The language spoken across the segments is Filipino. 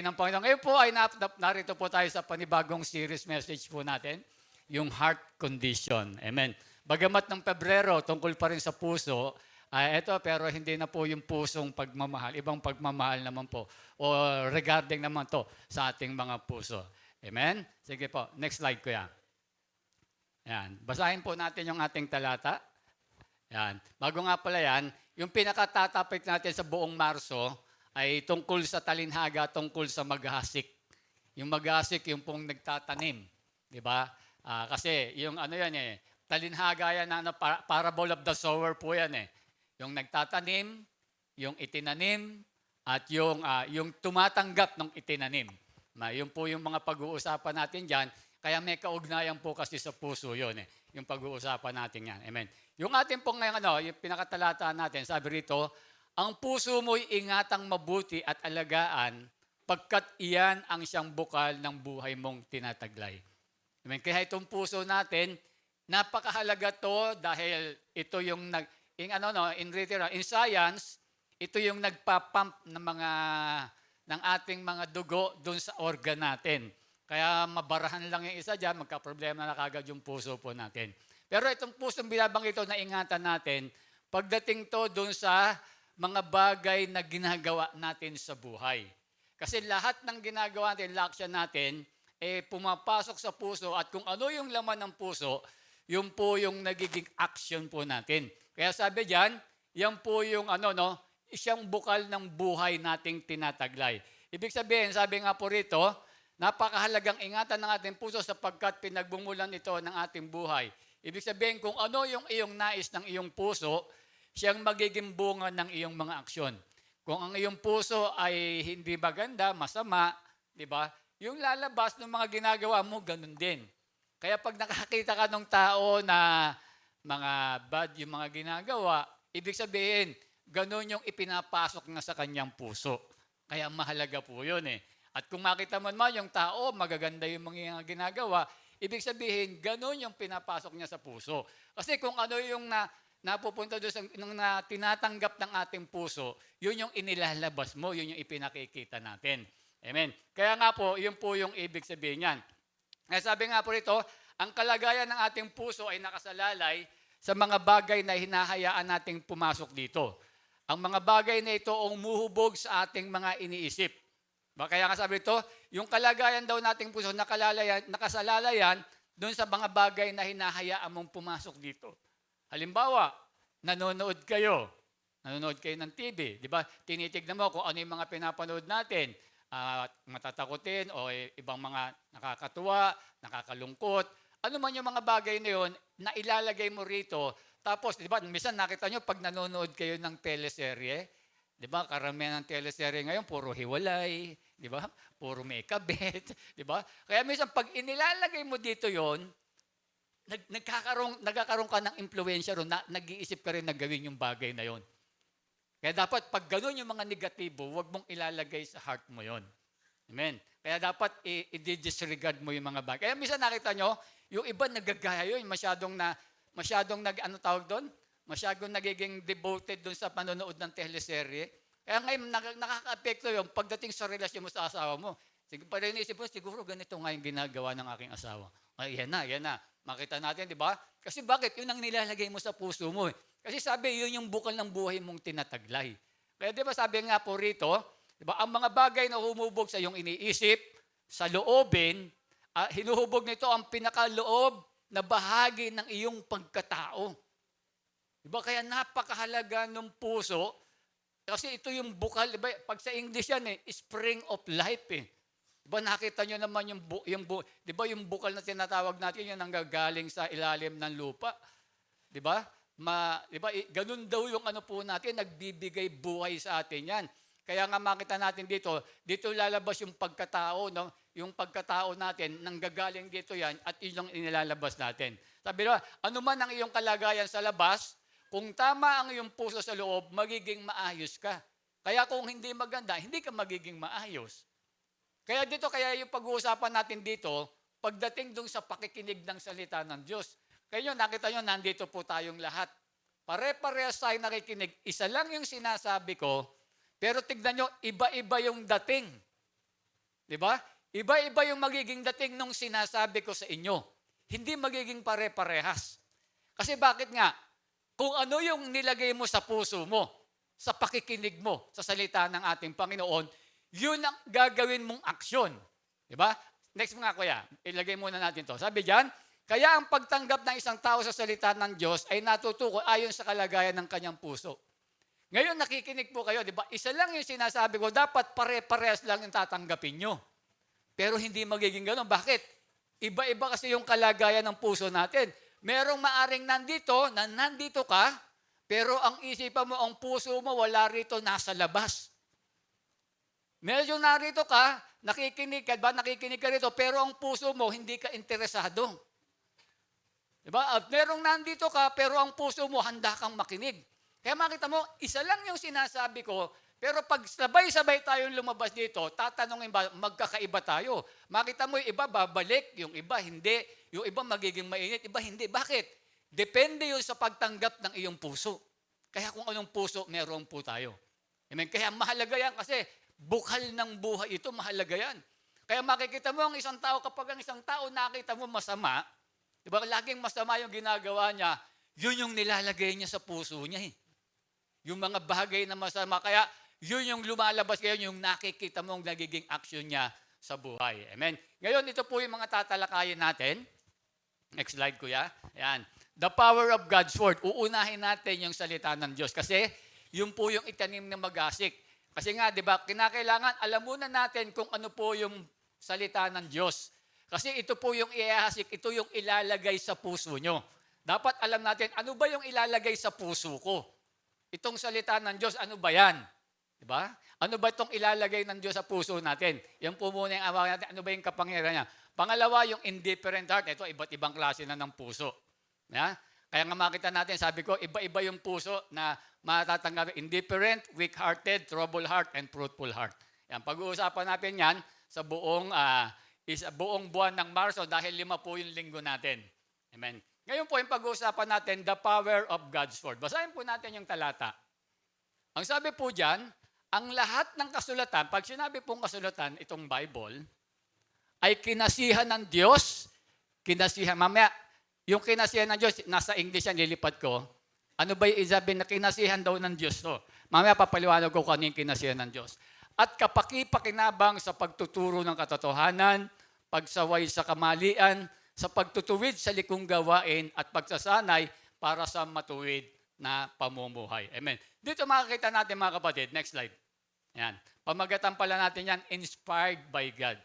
ng Panginoon. Ngayon po ay narito po tayo sa panibagong series message po natin, yung heart condition. Amen. Bagamat ng Pebrero, tungkol pa rin sa puso, ito pero hindi na po yung pusong pagmamahal. Ibang pagmamahal naman po. O regarding naman to sa ating mga puso. Amen? Sige po, next slide ko yan. Yan. Basahin po natin yung ating talata. Yan. Bago nga pala yan, yung pinakatatapik natin sa buong Marso ay tungkol sa talinhaga, tungkol sa maghasik. Yung maghasik, yung pong nagtatanim. Di ba? Kasi yung ano yan talinhaga yan, parable of the sower po yan Yung nagtatanim, yung itinanim, at yung tumatanggap ng itinanim. Yun po yung mga pag-uusapan natin dyan. Kaya may kaugnayan po kasi sa puso yun yung pag-uusapan natin yan. Amen. Yung ating pong ngayon, yung pinakatalata natin, sabi rito, ang puso mo'y ingatang mabuti at alagaan pagkat iyan ang siyang bukal ng buhay mong tinataglay. Amen. Kaya itong puso natin, napakahalaga to dahil ito yung in science, ito yung nagpapump ng ating mga dugo dun sa organ natin. Kaya mabarahan lang yung isa dyan, magka-problema na kagad yung puso po natin. Pero itong pusong binabanggit ito na ingatan natin, pagdating to dun sa mga bagay na ginagawa natin sa buhay. Kasi lahat ng ginagawa natin, action natin, pumapasok sa puso at kung ano yung laman ng puso, yun po yung nagiging action po natin. Kaya sabi diyan, yan po yung isang bukal ng buhay nating tinataglay. Ibig sabihin, sabi nga po rito, napakahalagang ingatan ng ating puso sapagkat pinagbumulan ito ng ating buhay. Ibig sabihin, kung ano yung iyong nais ng iyong puso, siyang magiging bunga ng iyong mga aksyon. Kung ang iyong puso ay hindi maganda, masama, di ba? Yung lalabas ng mga ginagawa mo, ganun din. Kaya pag nakakita ka ng tao na mga bad yung mga ginagawa, ibig sabihin, ganun yung ipinapasok na sa kanyang puso. Kaya mahalaga po yun At kung makita mo naman yung tao, magaganda yung mga ginagawa, ibig sabihin, ganun yung pinapasok niya sa puso. Kasi kung ano yung napupunta doon na tinatanggap ng ating puso, yun yung inilalabas mo, yun yung ipinakikita natin. Amen. Kaya nga po, yun po yung ibig sabihin niyan. Kaya sabi nga po rito, ang kalagayan ng ating puso ay nakasalalay sa mga bagay na hinahayaan nating pumasok dito. Ang mga bagay na ito ang umuhubog sa ating mga iniisip. Kaya nga sabi ito, yung kalagayan daw nating puso nakasalalayan doon sa mga bagay na hinahayaan mong pumasok dito. Halimbawa, nanonood kayo ng TV, di ba? Tinitignan mo kung ano yung mga pinapanood natin, matatakutin o ibang mga nakakatuwa, nakakalungkot. Ano man yung mga bagay na yun na ilalagay mo rito. Tapos, di ba, minsan nakita nyo pag nanonood kayo ng teleserye, di ba, karamihan ng teleserye ngayon, puro hiwalay, di ba? Puro may kabit, di ba? Kaya minsan pag inilalagay mo dito yon, nagkakaroon ka ng impluwensya ron, nag-iisip ka rin na gawin yung bagay na yon. Kaya dapat pag ganun yung mga negatibo, huwag mong ilalagay sa heart mo yon. Amen. Kaya dapat i-disregard mo yung mga bagay. Kaya minsan nakita nyo, yung iba nagagaya yun, masyadong nagiging devoted dun sa panonood ng teleserye. Kaya ngayon, nakaka-apekto yun pagdating sa relasyon mo sa asawa mo. Siguro, inisip mo, siguro ganito nga yung ginagawa ng aking asawa. Ay, yan na. Makita natin, di ba? Kasi bakit? Yun ang nilalagay mo sa puso mo. Kasi sabi, yun yung bukal ng buhay mong tinataglay. Kaya di ba sabi nga po rito, di ba, ang mga bagay na humubog sa iyong iniisip, sa loobin, hinuhubog nito ang pinakaloob na bahagi ng iyong pagkatao. Diba? Kaya napakahalaga ng puso kasi ito yung bukal. Diba? Pag sa English yan spring of life Diba nakita nyo naman diba yung bukal na tinatawag natin yung nanggagaling sa ilalim ng lupa. Diba? Diba? Ganun daw yung po natin, nagbibigay buhay sa atin yan. Kaya nga makita natin dito lalabas yung pagkatao, no? Yung pagkatao natin, nanggagaling dito yan at yun yung inilalabas natin. Sabi nila, ano man ang iyong kalagayan sa labas, kung tama ang iyong puso sa loob, magiging maayos ka. Kaya kung hindi maganda, hindi ka magiging maayos. Kaya yung pag-uusapan natin dito, pagdating dun sa pakikinig ng salita ng Diyos. Kaya nakita nyo, nandito po tayong lahat. Pare-parehas tayo nakikinig. Isa lang yung sinasabi ko, pero tignan nyo, iba-iba yung dating. Di ba? Iba-iba yung magiging dating nung sinasabi ko sa inyo. Hindi magiging pare-parehas. Kasi bakit nga? Kung ano yung nilagay mo sa puso mo, sa pakikinig mo, sa salita ng ating Panginoon, yun ang gagawin mong aksyon. Di ba? Next mga kuya, ilagay muna natin to. Sabi diyan, kaya ang pagtanggap ng isang tao sa salita ng Diyos ay natutukoy ayon sa kalagayan ng kanyang puso. Ngayon nakikinig po kayo, di ba? Isa lang yung sinasabi ko, dapat pare-parehas lang yung tatanggapin nyo. Pero hindi magiging gano'n. Bakit? Iba-iba kasi yung kalagayan ng puso natin. Merong maaring nandito ka, pero ang isipan mo, ang puso mo, wala rito, nasa labas. Medyo narito ka, nakikinig ka rito, pero ang puso mo, hindi ka interesado. Diba? At merong nandito ka, pero ang puso mo, handa kang makinig. Kaya makita mo, isa lang yung sinasabi ko, pero pag sabay-sabay tayong lumabas dito, tatanungin ba, magkakaiba tayo. Makita mo yung iba, babalik, yung iba, hindi. Yung iba, magiging mainit, iba, hindi. Bakit? Depende yun sa pagtanggap ng iyong puso. Kaya kung anong puso, meron po tayo. Amen? Kaya mahalaga yan kasi bukal ng buhay ito, mahalaga yan. Kaya makikita mo ang isang tao, kapag ang isang tao nakita mo masama, diba, laging masama yung ginagawa niya, yun yung nilalagay niya sa puso niya. Yung mga bagay na masama. Kaya yun yung lumalabas ngayon, yung nakikita mong nagiging action niya sa buhay. Amen? Ngayon, ito po yung mga tatalakayin natin. Next slide, kuya. Ayan. The power of God's word. Uunahin natin yung salita ng Diyos. Kasi yun po yung itanim na mag-asik. Kasi nga, di ba, kinakailangan, alam muna natin kung ano po yung salita ng Diyos. Kasi ito po yung iahasik, ito yung ilalagay sa puso nyo. Dapat alam natin, ano ba yung ilalagay sa puso ko? Itong salita ng Diyos, ano ba yan? Diba? Ano ba itong ilalagay ng Diyos sa puso natin? Yan po muna yung awakan natin. Ano ba yung kapangyarihan niya? Pangalawa, yung indifferent heart. Ito, iba't ibang klase na ng puso. Yeah? Kaya nga makita natin, sabi ko, iba-iba yung puso na matatanggap. Indifferent, weak-hearted, troubled heart, and fruitful heart. Yan, pag-uusapan natin yan sa buong buwan ng Marso dahil 5 po yung linggo natin. Amen. Ngayon po yung pag-uusapan natin, the power of God's word. Basahin po natin yung talata. Ang sabi po dyan, ang lahat ng kasulatan, pag sinabi pong kasulatan, itong Bible, ay kinasihan ng Diyos, mamaya, yung kinasihan ng Diyos, nasa English yan, lilipat ko. Ano ba yung isabi na kinasihan daw ng Diyos to? Mamaya papaliwanag ko kung ano yung kinasihan ng Diyos. At kapaki-pakinabang sa pagtuturo ng katotohanan, pagsaway sa kamalian, sa pagtutuwid sa likong gawain, at pagsasanay para sa matuwid na pamumuhay. Amen. Dito makikita natin mga kapatid, next slide. Yan. Pamagatan pala natin yan, inspired by God.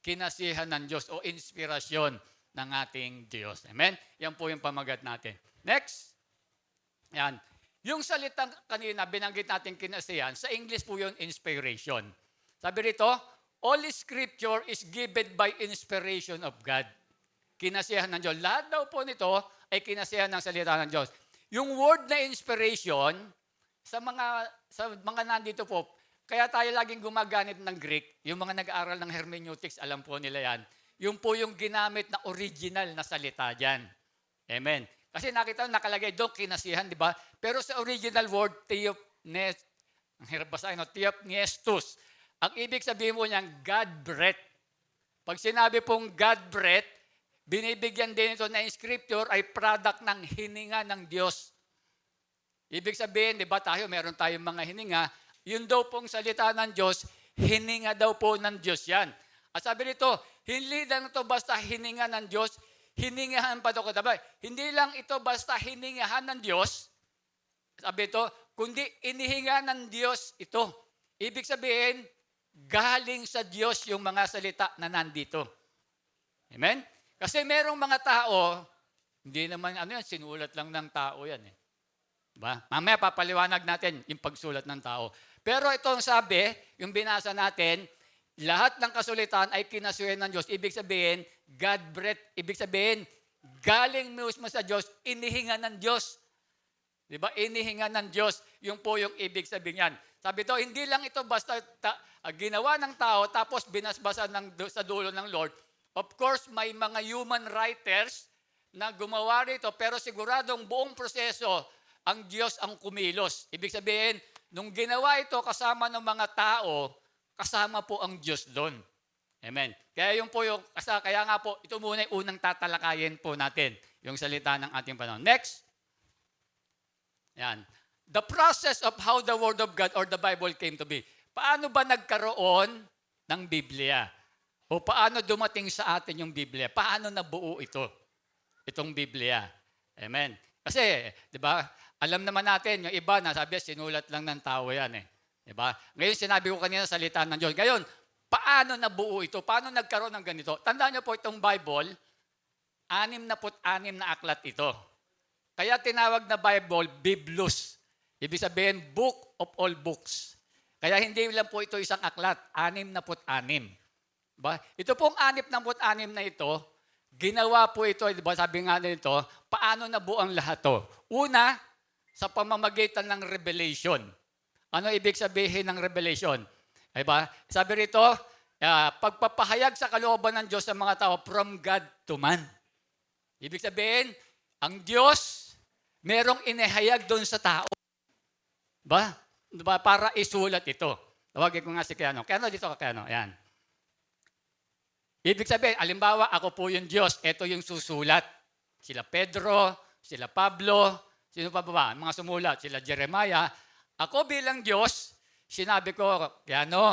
Kinasihan ng Diyos o inspirasyon ng ating Diyos. Amen? Yan po yung pamagat natin. Next. Yan. Yung salitang kanina, binanggit natin kinasihan, sa English po yun, inspiration. Sabi rito, all scripture is given by inspiration of God. Kinasihan ng Diyos. Lahat daw po nito ay kinasihan ng salita ng Diyos. Yung word na inspiration, sa mga nandito po, kaya tayo laging gumagamit ng Greek, yung mga nag-aaral ng hermeneutics, alam po nila yan, yung po yung ginamit na original na salita dyan. Amen. Kasi nakita nakalagay doon, kinasihan, di ba? Pero sa original word, theopnestus. Ang ibig sabihin mo niyang God-breath. Pag sinabi pong God-breath, binibigyan din ito na yung scripture ay product ng hininga ng Diyos. Ibig sabihin, di ba tayo, meron tayong mga hininga, yun daw pong salita ng Diyos, hininga daw po ng Diyos yan. At sabi nito, hindi lang ito basta hininga ng Diyos, hiningahan pa ito katabay. Hindi lang ito basta hiningahan ng Diyos, sabi ito, kundi inihinga ng Diyos ito. Ibig sabihin, galing sa Diyos yung mga salita na nandito. Amen? Kasi merong mga tao, hindi naman, sinulat lang ng tao yan. Diba? Mamaya papaliwanag natin yung pagsulat ng tao. Pero ito ang sabi, yung binasa natin, lahat ng kasulitan ay kinasuhin ng Diyos. Ibig sabihin, God-breath. Ibig sabihin, galing mismo sa Diyos, inihinga ng Diyos. Diba? Inihinga ng Diyos. Yung po yung ibig sabihin yan. Sabi ito, hindi lang ito basta ginawa ng tao tapos binasbasan sa dulo ng Lord. Of course, may mga human writers na gumawa rito, pero siguradong buong proseso, ang Diyos ang kumilos. Ibig sabihin, nung ginawa ito kasama ng mga tao, kasama po ang Diyos doon. Amen. Kaya kaya nga po, ito muna yung unang tatalakayin po natin, yung salita ng ating panahon. Next. Yan. The process of how the Word of God or the Bible came to be. Paano ba nagkaroon ng Biblia? O paano dumating sa atin yung Biblia? Paano nabuo ito? Itong Biblia. Amen. Kasi, di ba, alam naman natin, yung iba, nasabi, sinulat lang ng tao yan eh. Di ba? Ngayon, sinabi ko kanina salita ng Diyos. Ngayon, paano nabuo ito? Paano nagkaroon ng ganito? Tandaan niyo po itong Bible, 66 na aklat ito. Kaya tinawag na Bible, Biblos. Ibig sabihin, book of all books. Kaya hindi lang po ito isang aklat, 66. Diba? Ito pong 66 na ito, ginawa po ito, diba, sabi nga nito, paano nabuo ang lahat to? Una, sa pamamagitan ng revelation. Ano ibig sabihin ng revelation? Diba? Sabi rito, pagpapahayag sa kalooban ng Diyos sa mga tao from God to man. Ibig sabihin, ang Diyos, merong inihayag doon sa tao. Diba? Para isulat ito. Tawagin ko nga si Keanu. Keanu, dito ka, Keanu. Ayan. Ibig sabihin, alimbawa, ako po yung Diyos. Ito yung susulat. Sila Pedro, sila Pablo, sino pa ba? Mga sumulat, sila Jeremiah. Ako bilang Diyos, sinabi ko, Keanu,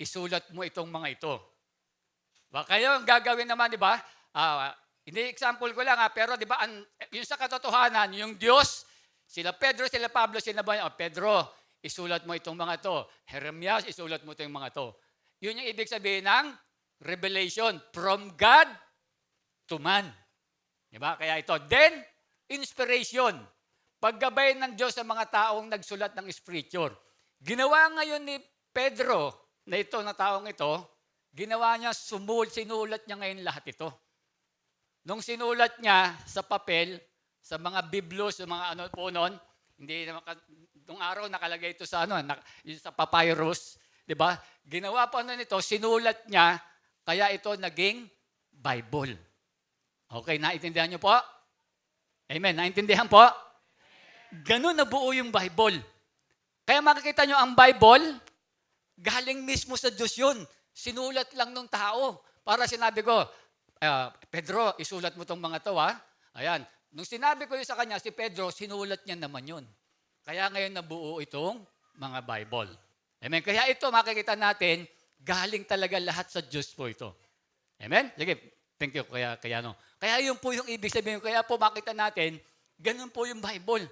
isulat mo itong mga ito. Kayo ang gagawin naman, di ba? Hindi example ko lang, pero di ba, yung sa katotohanan, yung Diyos, sila Pedro, sila Pablo, sinabi, Pedro, isulat mo itong mga to. Jeremias, isulat mo itong mga to. Yun yung ibig sabihin ng revelation from God to man. Diba? Kaya ito. Then, inspiration. Paggabay ng Diyos sa mga taong nagsulat ng scripture. Ginawa ngayon ni Pedro, na ito, na taong ito, ginawa niya, sinulat niya ngayon lahat ito. Nung sinulat niya sa papel, sa mga biblos, sa mga ano po noon, hindi nung araw nakalagay ito sa sa papyrus, 'di ba? Ginawa pa nito, sinulat niya, kaya ito naging Bible. Okay, naintindihan niyo po? Amen. Naintindihan po? Ganun nabuo yung Bible. Kaya makikita niyo ang Bible, galing mismo sa Diyos yun. Sinulat lang ng tao. Para sinabi ko, Pedro, isulat mo tong mga to, ha? Ayan. Nung sinabi ko yun sa kanya, si Pedro, sinulat niya naman yun. Kaya ngayon nabuo itong mga Bible. Amen? Kaya ito, makikita natin, galing talaga lahat sa Diyos po ito. Amen? Sige, thank you. Kaya yun po yung ibig sabihin. Kaya po makita natin, ganun po yung Bible.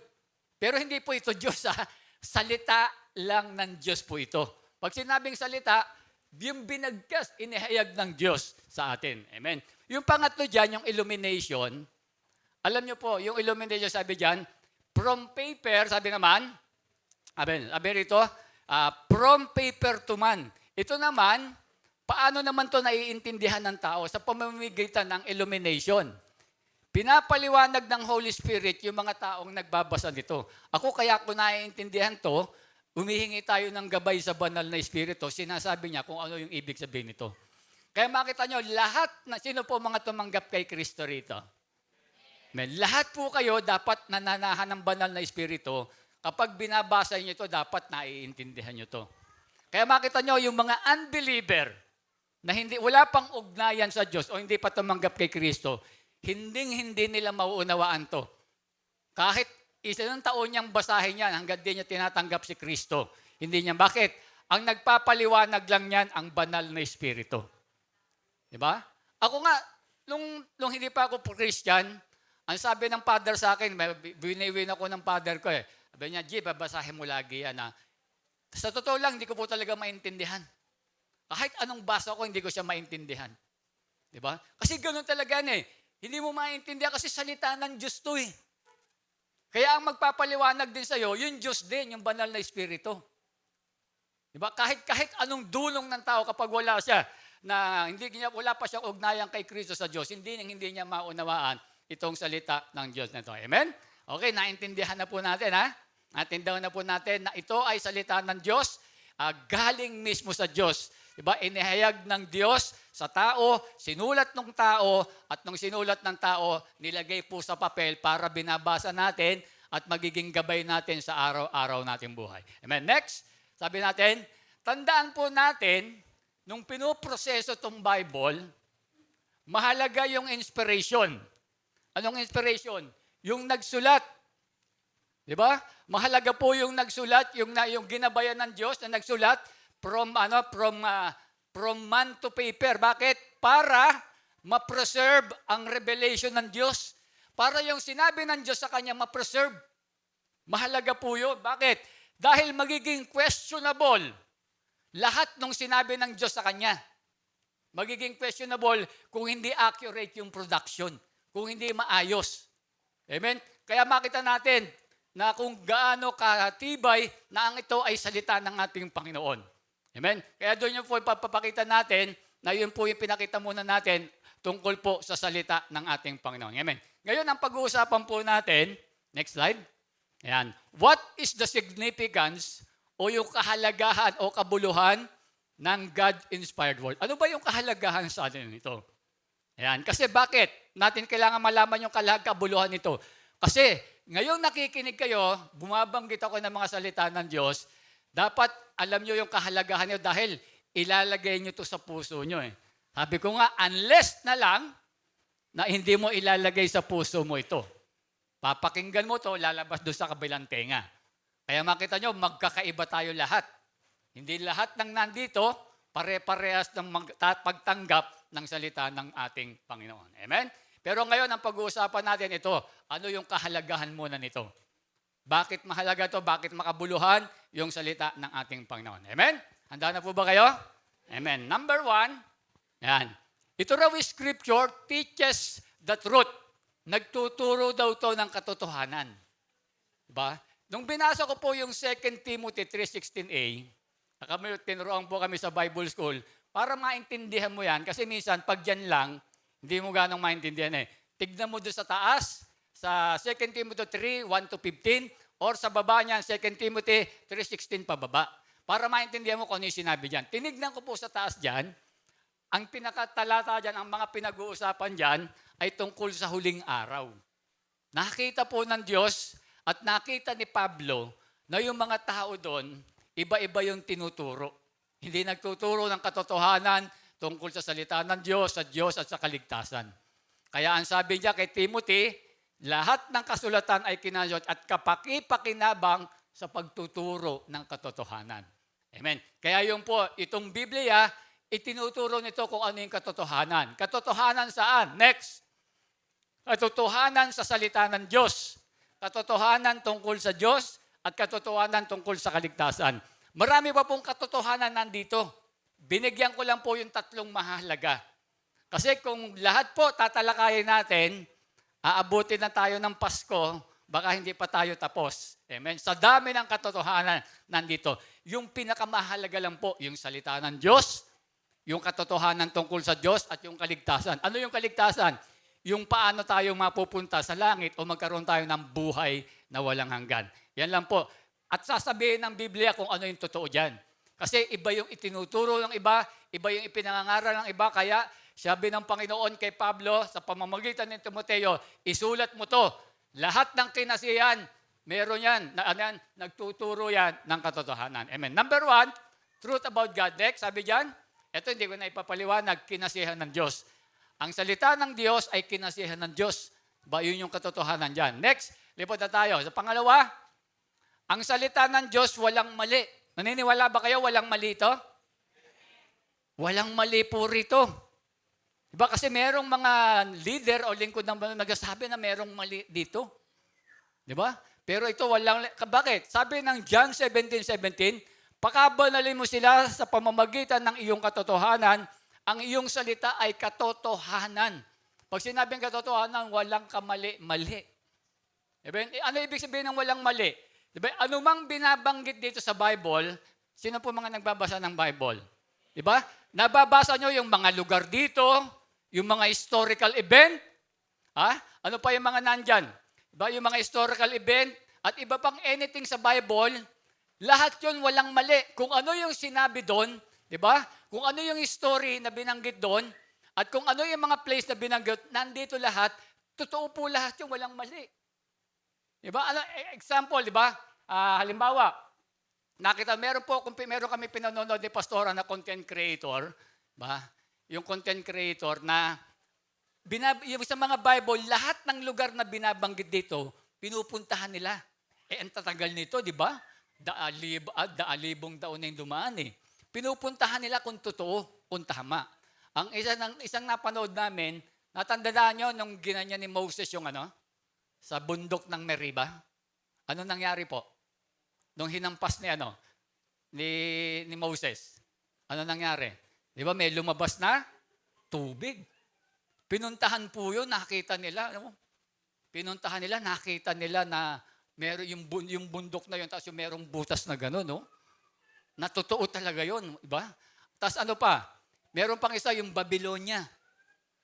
Pero hindi po ito Diyos, ha? Salita lang ng Diyos po ito. Pag sinabing salita, yung binagkas, inihayag ng Diyos sa atin. Amen? Yung pangatlo dyan, yung illumination. Alam niyo po, yung illumination, sabi dyan, from paper, sabi rito, from paper to man. Ito naman, paano naman to naiintindihan ng tao sa pamamagitan ng illumination? Pinapaliwanag ng Holy Spirit yung mga taong nagbabasa nito. Ako kaya ko naiintindihan to, humihingi tayo ng gabay sa banal na Espiritu, sinasabi niya kung ano yung ibig sabihin nito. Kaya makita nyo, sino po mga tumanggap kay Kristo rito? Lahat po kayo dapat nananahan ng banal na Espiritu. Kapag binabasa niyo ito, dapat naiintindihan niyo ito. Kaya makita niyo, yung mga unbeliever na wala pang ugnayan sa Diyos o hindi pa tumanggap kay Kristo, hindi nila mauunawaan to. Kahit isang taon niyang basahin yan, hanggang di niya tinatanggap si Kristo. Hindi niya. Bakit? Ang nagpapaliwanag lang yan, ang banal na Espiritu. Diba? Ako nga, nung hindi pa ako Christian, ang sabi ng father sa akin, biniwin ako ng father ko eh. Sabi niya, G, babasahin mo lagi yan. Sa totoo lang, hindi ko po talaga maintindihan. Kahit anong basa ko, hindi ko siya maintindihan. Diba? Kasi ganoon talaga yan eh. Hindi mo maintindihan kasi salita ng Diyos to eh. Kaya ang magpapaliwanag din sa'yo, yung Diyos din, yung banal na Espiritu. Diba? Kahit anong dulong ng tao kapag wala siya, wala pa siyang ugnayan kay Kristo sa Diyos, hindi niya maunawaan itong salita ng Diyos na ito. Amen? Okay, naintindihan na po natin, ha? Naintindihan na po natin na ito ay salita ng Diyos, galing mismo sa Diyos. Diba? Inihayag ng Diyos sa tao, sinulat ng tao, at nung sinulat ng tao, nilagay po sa papel para binabasa natin at magiging gabay natin sa araw-araw nating buhay. Amen? Next, sabi natin, tandaan po natin nung pinoproseso tong Bible, mahalaga yung inspiration. Anong inspiration? Yung nagsulat. Di ba? Mahalaga po yung nagsulat, yung ginabayan ng Diyos na nagsulat from man to paper. Bakit? Para ma-preserve ang revelation ng Diyos. Para yung sinabi ng Diyos sa kanya ma-preserve. Mahalaga po yun. Bakit? Dahil magiging questionable lahat ng sinabi ng Diyos sa kanya. Magiging questionable kung hindi accurate yung production, kung hindi maayos. Amen? Kaya makita natin na kung gaano katibay na ang ito ay salita ng ating Panginoon. Amen? Kaya doon yung po ipapakita natin na yun po yung pinakita muna natin tungkol po sa salita ng ating Panginoon. Amen? Ngayon, ang pag-uusapan po natin, next slide. Ayan. What is the significance o yung kahalagahan o kabuluhan ng God-inspired word? Ano ba yung kahalagahan sa atin ito? Ayan. Kasi bakit natin kailangan malaman yung kabuluhan nito? Kasi ngayong nakikinig kayo, bumabanggit ako ng mga salita ng Diyos, dapat alam nyo yung kahalagahan nyo dahil ilalagay nyo to sa puso nyo. Sabi ko nga, unless na lang na hindi mo ilalagay sa puso mo ito. Papakinggan mo to, lalabas doon sa kabilang tenga. Kaya makita nyo, magkakaiba tayo lahat. Hindi lahat ng nandito, pare-parehas ng pagtanggap ng salita ng ating Panginoon. Amen? Pero ngayon, ang pag-uusapan natin ito, ano yung kahalagahan muna nito? Bakit mahalaga to? Bakit makabuluhan yung salita ng ating Panginoon? Amen? Handa na po ba kayo? Amen. Number 1, yan. Ito raw is scripture teaches the truth. Nagtuturo daw to ng katotohanan. Diba? Nung binasa ko po yung 2 Timothy 3:16a, tinuruan po kami sa Bible School, para maintindihan mo yan, kasi minsan, pag dyan lang, hindi mo ganong maintindihan Tignan mo doon sa taas, sa 2 Timothy 3:1-15, or sa baba niyan, 2 Timothy 3:16 pababa, para maintindihan mo kung ano yung sinabi dyan. Tinignan ko po sa taas dyan, ang pinakatalata dyan, ang mga pinag-uusapan dyan, ay tungkol sa huling araw. Nakita po ng Diyos at nakita ni Pablo na yung mga tao doon, iba-iba yung tinuturo. Hindi nagtuturo ng katotohanan tungkol sa salita ng Diyos, sa Diyos at sa kaligtasan. Kaya ang sabi niya kay Timothy, lahat ng kasulatan ay kinasot at kapaki-pakinabang sa pagtuturo ng katotohanan. Amen. Kaya yung po, itong Biblia, itinuturo nito kung ano yung katotohanan. Katotohanan saan? Next. Katotohanan sa salita ng Diyos. Katotohanan tungkol sa Diyos at katotohanan tungkol sa kaligtasan. Marami pa pong katotohanan nandito. Binigyan ko lang po yung 3 mahalaga. Kasi kung lahat po tatalakayin natin, aabutin na tayo ng Pasko, baka hindi pa tayo tapos. Amen? Sa dami ng katotohanan nandito. Yung pinakamahalaga lang po, yung salita ng Diyos, yung katotohanan tungkol sa Diyos at yung kaligtasan. Ano yung kaligtasan? Yung paano tayo mapupunta sa langit o magkaroon tayo ng buhay na walang hanggan. Yan lang po. At sasabihin ng Biblia kung ano yung totoo dyan. Kasi iba yung itinuturo ng iba yung ipinangangaral ng iba, kaya sabi ng Panginoon kay Pablo sa pamamagitan ni Timoteo, isulat mo to. Lahat ng kinasihan, meron yan, nagtuturo yan ng katotohanan. Amen. Number 1, truth about God. Next, sabi dyan, ito hindi ko na ipapaliwanag, kinasihan ng Diyos. Ang salita ng Diyos ay kinasihan ng Diyos. Ba, yun yung katotohanan dyan. Next, lipat na tayo. Sa pangalawa, ang salita ng Diyos walang mali. Naniniwala ba kayo walang mali ito? Walang mali po rito. Diba kasi merong mga leader o lingkod ng nagsasabi na merong mali dito. Diba? Pero ito walang, bakit? Sabi ng John 17:17, pakabanalin mo sila sa pamamagitan ng iyong katotohanan. Ang iyong salita ay katotohanan. Pag sinabing katotohanan, walang kamali-mali. Diba? Ano ibig sabihin ng walang mali? Diba? Ano mang binabanggit dito sa Bible, sino po mga nagbabasa ng Bible? Diba? Nababasa nyo yung mga lugar dito, yung mga historical event, ano pa yung mga nandyan? Diba? Yung mga historical event, at iba pang anything sa Bible, lahat yun walang mali. Kung ano yung sinabi doon, diba? Kung ano yung story na binanggit doon, at kung ano yung mga place na binanggit, nandito lahat, totoo po lahat yung walang mali. Diba? Example, diba? Halimbawa, Meron kami pinanonood ni Pastora na content creator, ba? Yung content creator na yung sa mga Bible, lahat ng lugar na binabanggit dito, pinupuntahan nila. Ang tatagal nito, di ba? Daalibong taon na yung dumaan eh. Pinupuntahan nila kung totoo, kung tama. Ang isang napanood namin, natandaan nyo nung ginanya ni Moses yung sa bundok ng Meriba? Ano nangyari po? Nung hinampas ni Moses, ano nangyari? Di ba may lumabas na tubig? Pinuntahan po yun, nakita nila. Pinuntahan nila, nakita nila na meron yung bundok na yun, tapos yung merong butas na gano'n, no? Na totoo talaga yun, di ba? Tapos meron pang isa, yung Babylonia.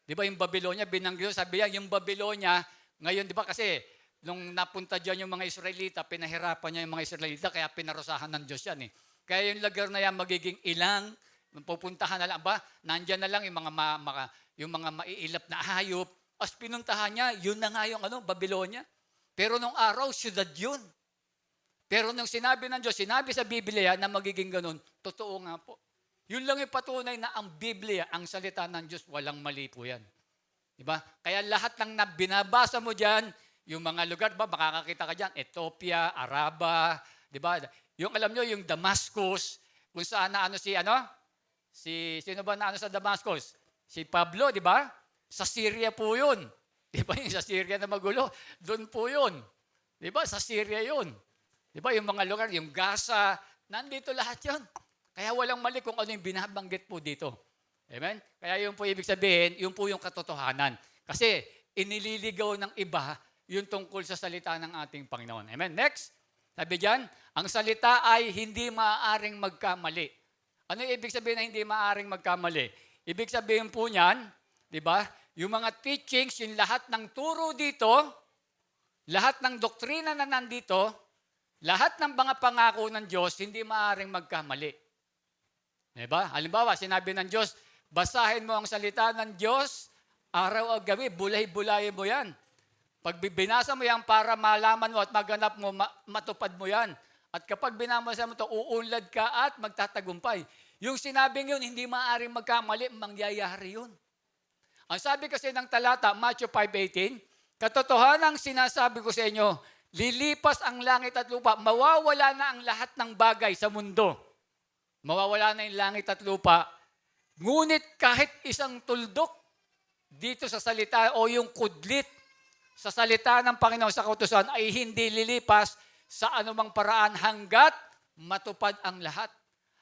Di ba yung Babylonia, binanggit, sabi niya, yung Babylonia, ngayon, di ba kasi, nung napunta dyan yung mga Israelita, pinahirapan niya yung mga Israelita, kaya pinarusahan ng Diyos yan eh. Kaya yung lugar na yan magiging ilang, pupuntahan na lang, nandyan na lang yung mga maiilap na hayop, as pinuntahan niya, yun na nga yung Babylonia. Pero nung araw, syudad yun. Pero nung sinabi ng Diyos, sinabi sa Biblia na magiging ganun, totoo nga po. Yun lang yung patunay na ang Biblia, ang salita ng Diyos, walang mali po yan. Diba? Kaya lahat ng binabasa mo dyan, yung mga lugar, makakakita ka dyan, Ethiopia, Araba, diba? Yung alam nyo, yung Damascus, kung saan sino ba na sa Damascus? Si Pablo, di ba? Sa Syria po yun. Di ba yung sa Syria na magulo? Doon po yun. Di ba? Sa Syria yun. Di ba yung mga lugar, yung Gaza, nandito lahat yun. Kaya walang mali kung ano yung binabanggit po dito. Amen? Kaya yun po ibig sabihin, yun po yung katotohanan. Kasi inililigaw ng iba yung tungkol sa salita ng ating Panginoon. Amen? Next, sabi dyan, ang salita ay hindi maaaring magkamali. Ano yung ibig sabihin na hindi maaaring magkamali? Ibig sabihin po niyan, di ba, yung mga teachings, yung lahat ng turo dito, lahat ng doktrina na nandito, lahat ng mga pangako ng Diyos, hindi maaaring magkamali. Di ba? Halimbawa, sinabi ng Diyos, basahin mo ang salita ng Diyos, araw o gabi, bulay-bulayin mo yan. Pag binasa mo yan para malaman mo at maganap mo, matupad mo yan. At kapag binasa mo ito, uunlad ka at magtatagumpay. Yung sinabing yun, hindi maaaring magkamali, mangyayari yun. Ang sabi kasi ng talata, Matthew 5:18, katotohanang sinasabi ko sa inyo, lilipas ang langit at lupa, mawawala na ang lahat ng bagay sa mundo. Mawawala na yung langit at lupa. Ngunit kahit isang tuldok dito sa salita o yung kudlit sa salita ng Panginoon sa kautusan ay hindi lilipas sa anumang paraan hanggat matupad ang lahat.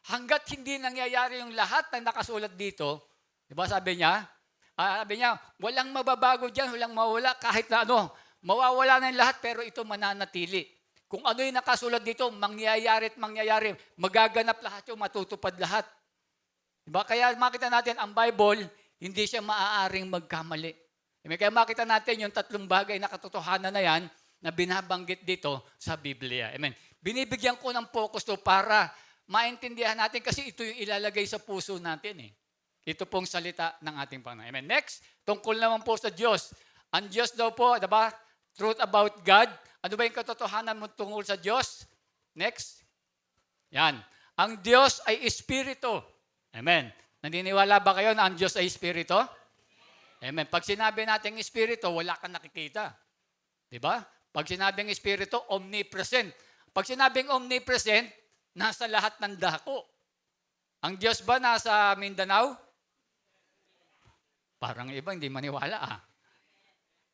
Hanggat hindi nangyayari yung lahat na nakasulat dito, di ba sabi niya, walang mababago dyan, walang mawala kahit na mawawala na yung lahat pero ito mananatili. Kung ano yung nakasulat dito, mangyayari at mangyayari, magaganap lahat yung matutupad lahat. Diba? Kaya makita natin, ang Bible, hindi siya maaaring magkamali. Kaya makita natin yung tatlong bagay na katotohanan na yan na binabanggit dito sa Biblia. Amen. Binibigyan ko ng focus to para maintindihan natin kasi ito yung ilalagay sa puso natin. Ito pong salita ng ating Panginoon. Amen. Next, tungkol naman po sa Diyos. Ang Diyos daw po, diba? Truth about God. Ano ba yung katotohanan mo tungkol sa Diyos? Next. Yan. Ang Diyos ay Espiritu. Amen. Naniniwala ba kayo na ang Diyos ay Espiritu? Amen. Pag sinabi natin Espiritu, wala kang nakikita. Diba? Pag sinabing Espiritu, omnipresent. Pag sinabing omnipresent, nasa lahat ng dako. Ang Diyos ba nasa Mindanao? Parang iba, hindi maniwala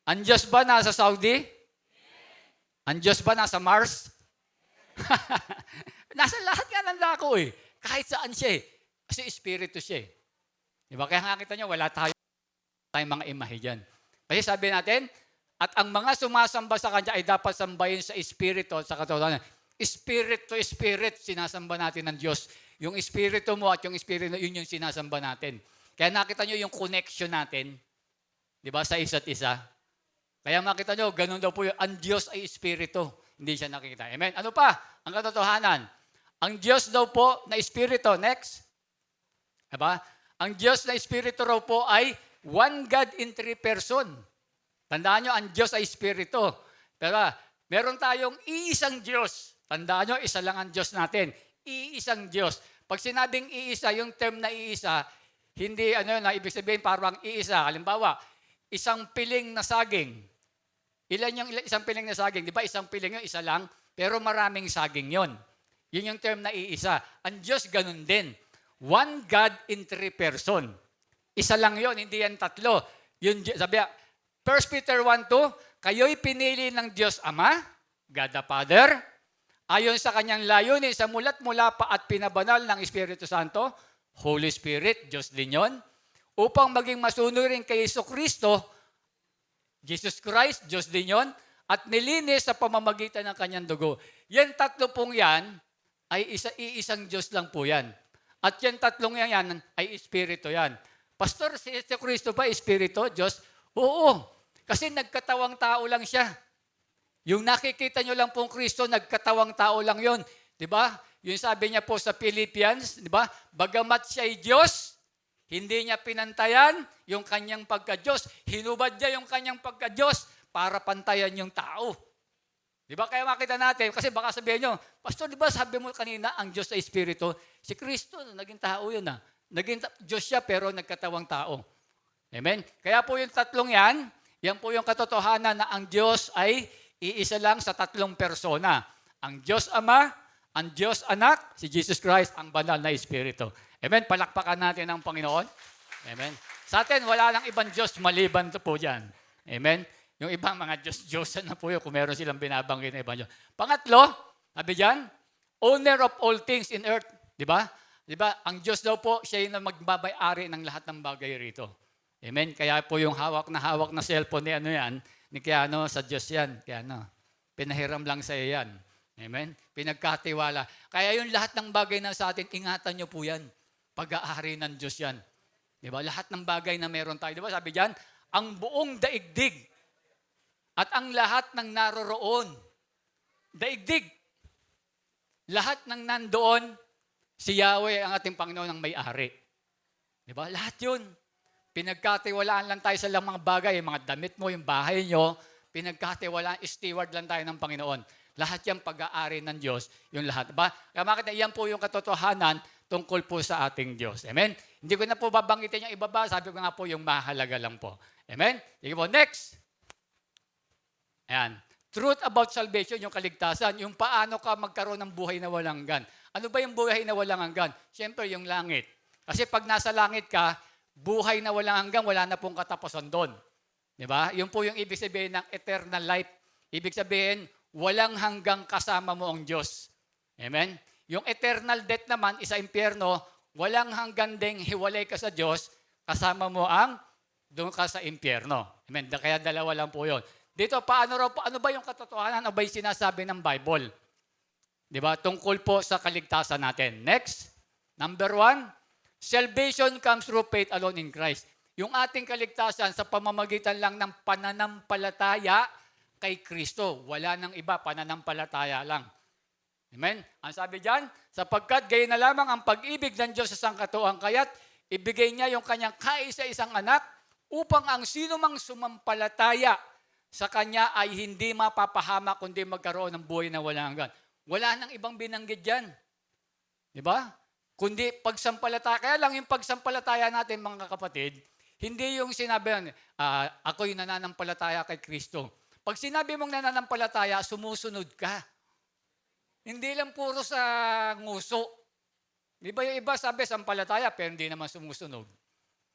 Ang Diyos ba nasa Saudi? Ang Diyos ba nasa Mars? Nasa lahat nga ng dako Kahit saan siya Kasi Espiritu siya Diba? Kaya nakita niyo, wala tayong mga imahe dyan. Kasi sabi natin, at ang mga sumasamba sa Kanya ay dapat sambahin sa Espiritu at sa katotohanan. Spirit to Spirit, sinasamba natin ng Diyos. Yung Espiritu mo at yung Espiritu, yun yung sinasamba natin. Kaya nakita nyo yung connection natin, di ba, sa isa't isa. Kaya makita nyo, ganun daw po yun. Ang Diyos ay Espiritu. Hindi siya nakikita. Amen? Ano pa? Ang katotohanan. Ang Diyos daw po na Espiritu. Next. Diba? Ang Diyos na Espiritu raw po ay one God in three person. Tandaan nyo, ang Diyos ay Espiritu. Pero meron tayong iisang Diyos. Tandaan nyo, isa lang ang Diyos natin. iisang Diyos. Pag sinabing iisa, yung term na iisa, hindi na ibig sabihin parang iisa. Halimbawa, isang piling na saging. Ilan yung isang piling na saging? Di ba isang piling yun, isa lang, pero maraming saging yon. Yun yung term na iisa. Ang Diyos ganun din. One God in three person. Isa lang yon, hindi yan tatlo. Yun, sabi, 1 Peter 1:2, kayo'y pinili ng Diyos Ama, God the Father, ayon sa kanyang layunin sa mulat mula pa at pinabanal ng Espiritu Santo, Holy Spirit, Diyos din yon, upang maging masunurin kay Jesucristo, Jesus Christ, Diyos din yon, at nilinis sa pamamagitan ng kanyang dugo. Yan tatlo pong yan, ay iisang Diyos lang po yan. At yan tatlong yan ay Espiritu yan. Pastor, si Jesucristo ba Espiritu, Diyos? Oo. Kasi nagkatawang tao lang siya. Yung nakikita nyo lang pong Kristo, nagkatawang tao lang yon, 'di ba? Yung sabi niya po sa Philippians, 'di ba? Bagamat siya ay Diyos, hindi niya pinantayan yung kanyang pagka-Diyos. Hinubad niya yung kanyang pagka-Diyos para pantayan yung tao. 'Di ba? Kaya makita natin, kasi baka sabihin nyo, Pastor, 'di ba sabi mo kanina ang Diyos ay Espiritu? Si Kristo, naging tao yun . Naging Diyos siya pero nagkatawang tao. Amen? Kaya po yung tatlong yan po yung katotohanan na ang Diyos ay iisa lang sa tatlong persona. Ang Diyos Ama, ang Diyos Anak, si Jesus Christ, ang banal na Espiritu. Amen? Palakpakan natin ang Panginoon. Amen? Sa atin, wala lang ibang Diyos maliban po dyan. Amen? Yung ibang mga Diyos-Diyosan na po yun kung meron silang binabanggit na ibang Diyos. Pangatlo, sabi dyan, owner of all things in earth. Di ba? Di ba? Ang Diyos daw po, siya yung magbabay-ari ng lahat ng bagay rito. Amen? Kaya po yung hawak na cellphone ni ni Keanu, sa Diyos yan. Keanu, pinahiram lang sa iyo yan. Amen? Pinagkatiwala. Kaya yung lahat ng bagay na sa atin, ingatan nyo po yan. Pag-aari ng Diyos yan. Diba? Lahat ng bagay na meron tayo. Diba? Sabi dyan, ang buong daigdig at ang lahat ng naroroon. Daigdig. Lahat ng nandoon, si Yahweh ang ating Panginoon ang may-ari. Diba? Lahat yun. Pinagkatiwalaan lang tayo sa lang mga bagay, yung mga damit mo, yung bahay nyo, pinagkatiwalaan, steward lang tayo ng Panginoon. Lahat yan pag-aari ng Diyos, yung lahat. Ba? Kaya makita, yan po yung katotohanan tungkol po sa ating Diyos. Amen? Hindi ko na po babanggitin yung ibaba, sabi ko nga po yung mahalaga lang po. Amen? Sige po, next. Ayan. Truth about salvation, yung kaligtasan, yung paano ka magkaroon ng buhay na walang hanggan. Ano ba yung buhay na walang hanggan? Siyempre, yung langit. Kasi pag nasa langit ka, buhay na walang hanggan, wala na pong katapusan doon. Diba? Yun po yung ibig sabihin ng eternal life. Ibig sabihin, walang hanggang kasama mo ang Diyos. Amen? Yung eternal death naman, isa impyerno, walang hanggang ding hiwalay ka sa Diyos, kasama mo doon ka sa impyerno. Amen? Kaya dalawa lang po yun. Dito, ano ba yung katotohanan? Ano ba yung sinasabi ng Bible? Diba? Tungkol po sa kaligtasan natin. Next, number 1, salvation comes through faith alone in Christ. Yung ating kaligtasan sa pamamagitan lang ng pananampalataya kay Kristo. Wala nang iba, pananampalataya lang. Amen? Ang sabi dyan, sapagkat gayon na lamang ang pag-ibig ng Diyos sa sangkatuang kaya't ibigay niya yung kanyang kaisa-isang anak upang ang sino mang sumampalataya sa kanya ay hindi mapapahama kundi magkaroon ng buhay na walang hanggan. Wala nang ibang binanggit dyan. Diba? Kundi pagsampalataya. Kaya lang yung pagsampalataya natin mga kapatid, hindi yung sinabi, ako yung nananampalataya kay Kristo. Pag sinabi mong nananampalataya, sumusunod ka. Hindi lang puro sa nguso. Di ba yung iba sabi, sampalataya, pero hindi naman sumusunod.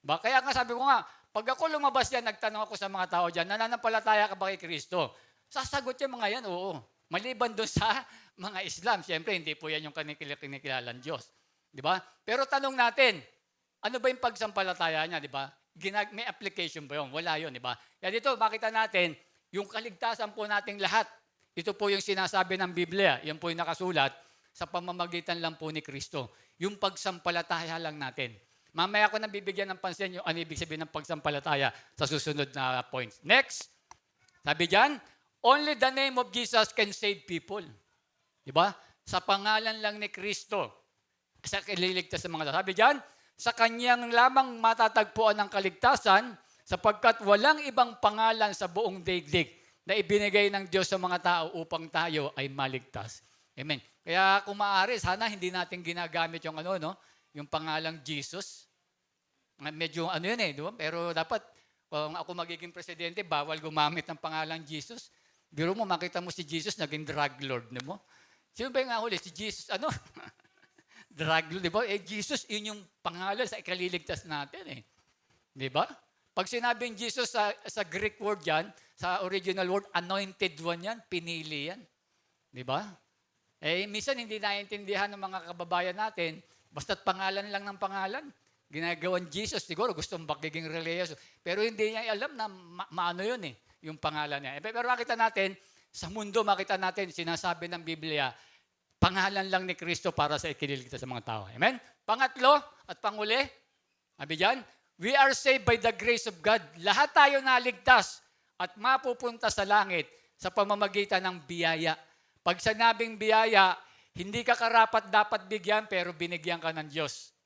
Kaya nga sabi ko nga, pag ako lumabas yan, nagtanong ako sa mga tao dyan, nananampalataya ka ba kay Kristo? Sasagot yung mga yan, oo. Maliban doon sa mga Islam. Siyempre, hindi po yan yung kinikilalang Diyos. Di ba? Pero tanong natin, ano ba yung pagsampalataya niya, di ba? May application ba yun? Wala yun, di ba? Kaya dito, makita natin, yung kaligtasan po nating lahat, ito po yung sinasabi ng Biblia, yan po yung nakasulat, sa pamamagitan lang po ni Kristo. Yung pagsampalataya lang natin. Mamaya ko nang bibigyan ng pansin yung ano ibig sabihin ng pagsampalataya sa susunod na points. Next, sabi dyan, only the name of Jesus can save people. Di ba? Sa pangalan lang ni Kristo, sa kililigtas sa mga tao. Sabi dyan, sa kanyang lamang matatagpuan ng kaligtasan sapagkat walang ibang pangalan sa buong daigdig na ibinigay ng Diyos sa mga tao upang tayo ay maligtas. Amen. Kaya kung maaari, sana hindi natin ginagamit yung ano, no? Yung pangalang Jesus. Medyo ano yun di ba? Pero dapat, kung ako magiging presidente, bawal gumamit ng pangalang Jesus. Biro mo, makita mo si Jesus, naging drug lord, di mo? Sino ba yung huli? Si Jesus, ano? Drug lord, di ba? Jesus, yun yung pangalan sa ikaliligtas natin, Di ba? Pag sinabing Jesus sa Greek word yan, sa original word, anointed one yan, pinili yan. Di ba? Minsan hindi naiintindihan ng mga kababayan natin, basta't pangalan lang ng pangalan. Ginagawan Jesus, siguro gusto mong magiging religious. Pero hindi niya alam na maano yun yung pangalan niya. Pero makita natin, sa mundo makita natin, sinasabi ng Biblia, pangalan lang ni Kristo para sa ikililigtas sa mga tao. Amen? Pangatlo at panguli, sabi dyan, we are saved by the grace of God. Lahat tayo naligtas at mapupunta sa langit sa pamamagitan ng biyaya. Pag sinabing biyaya, hindi ka karapat dapat bigyan pero binigyan ka ng Diyos.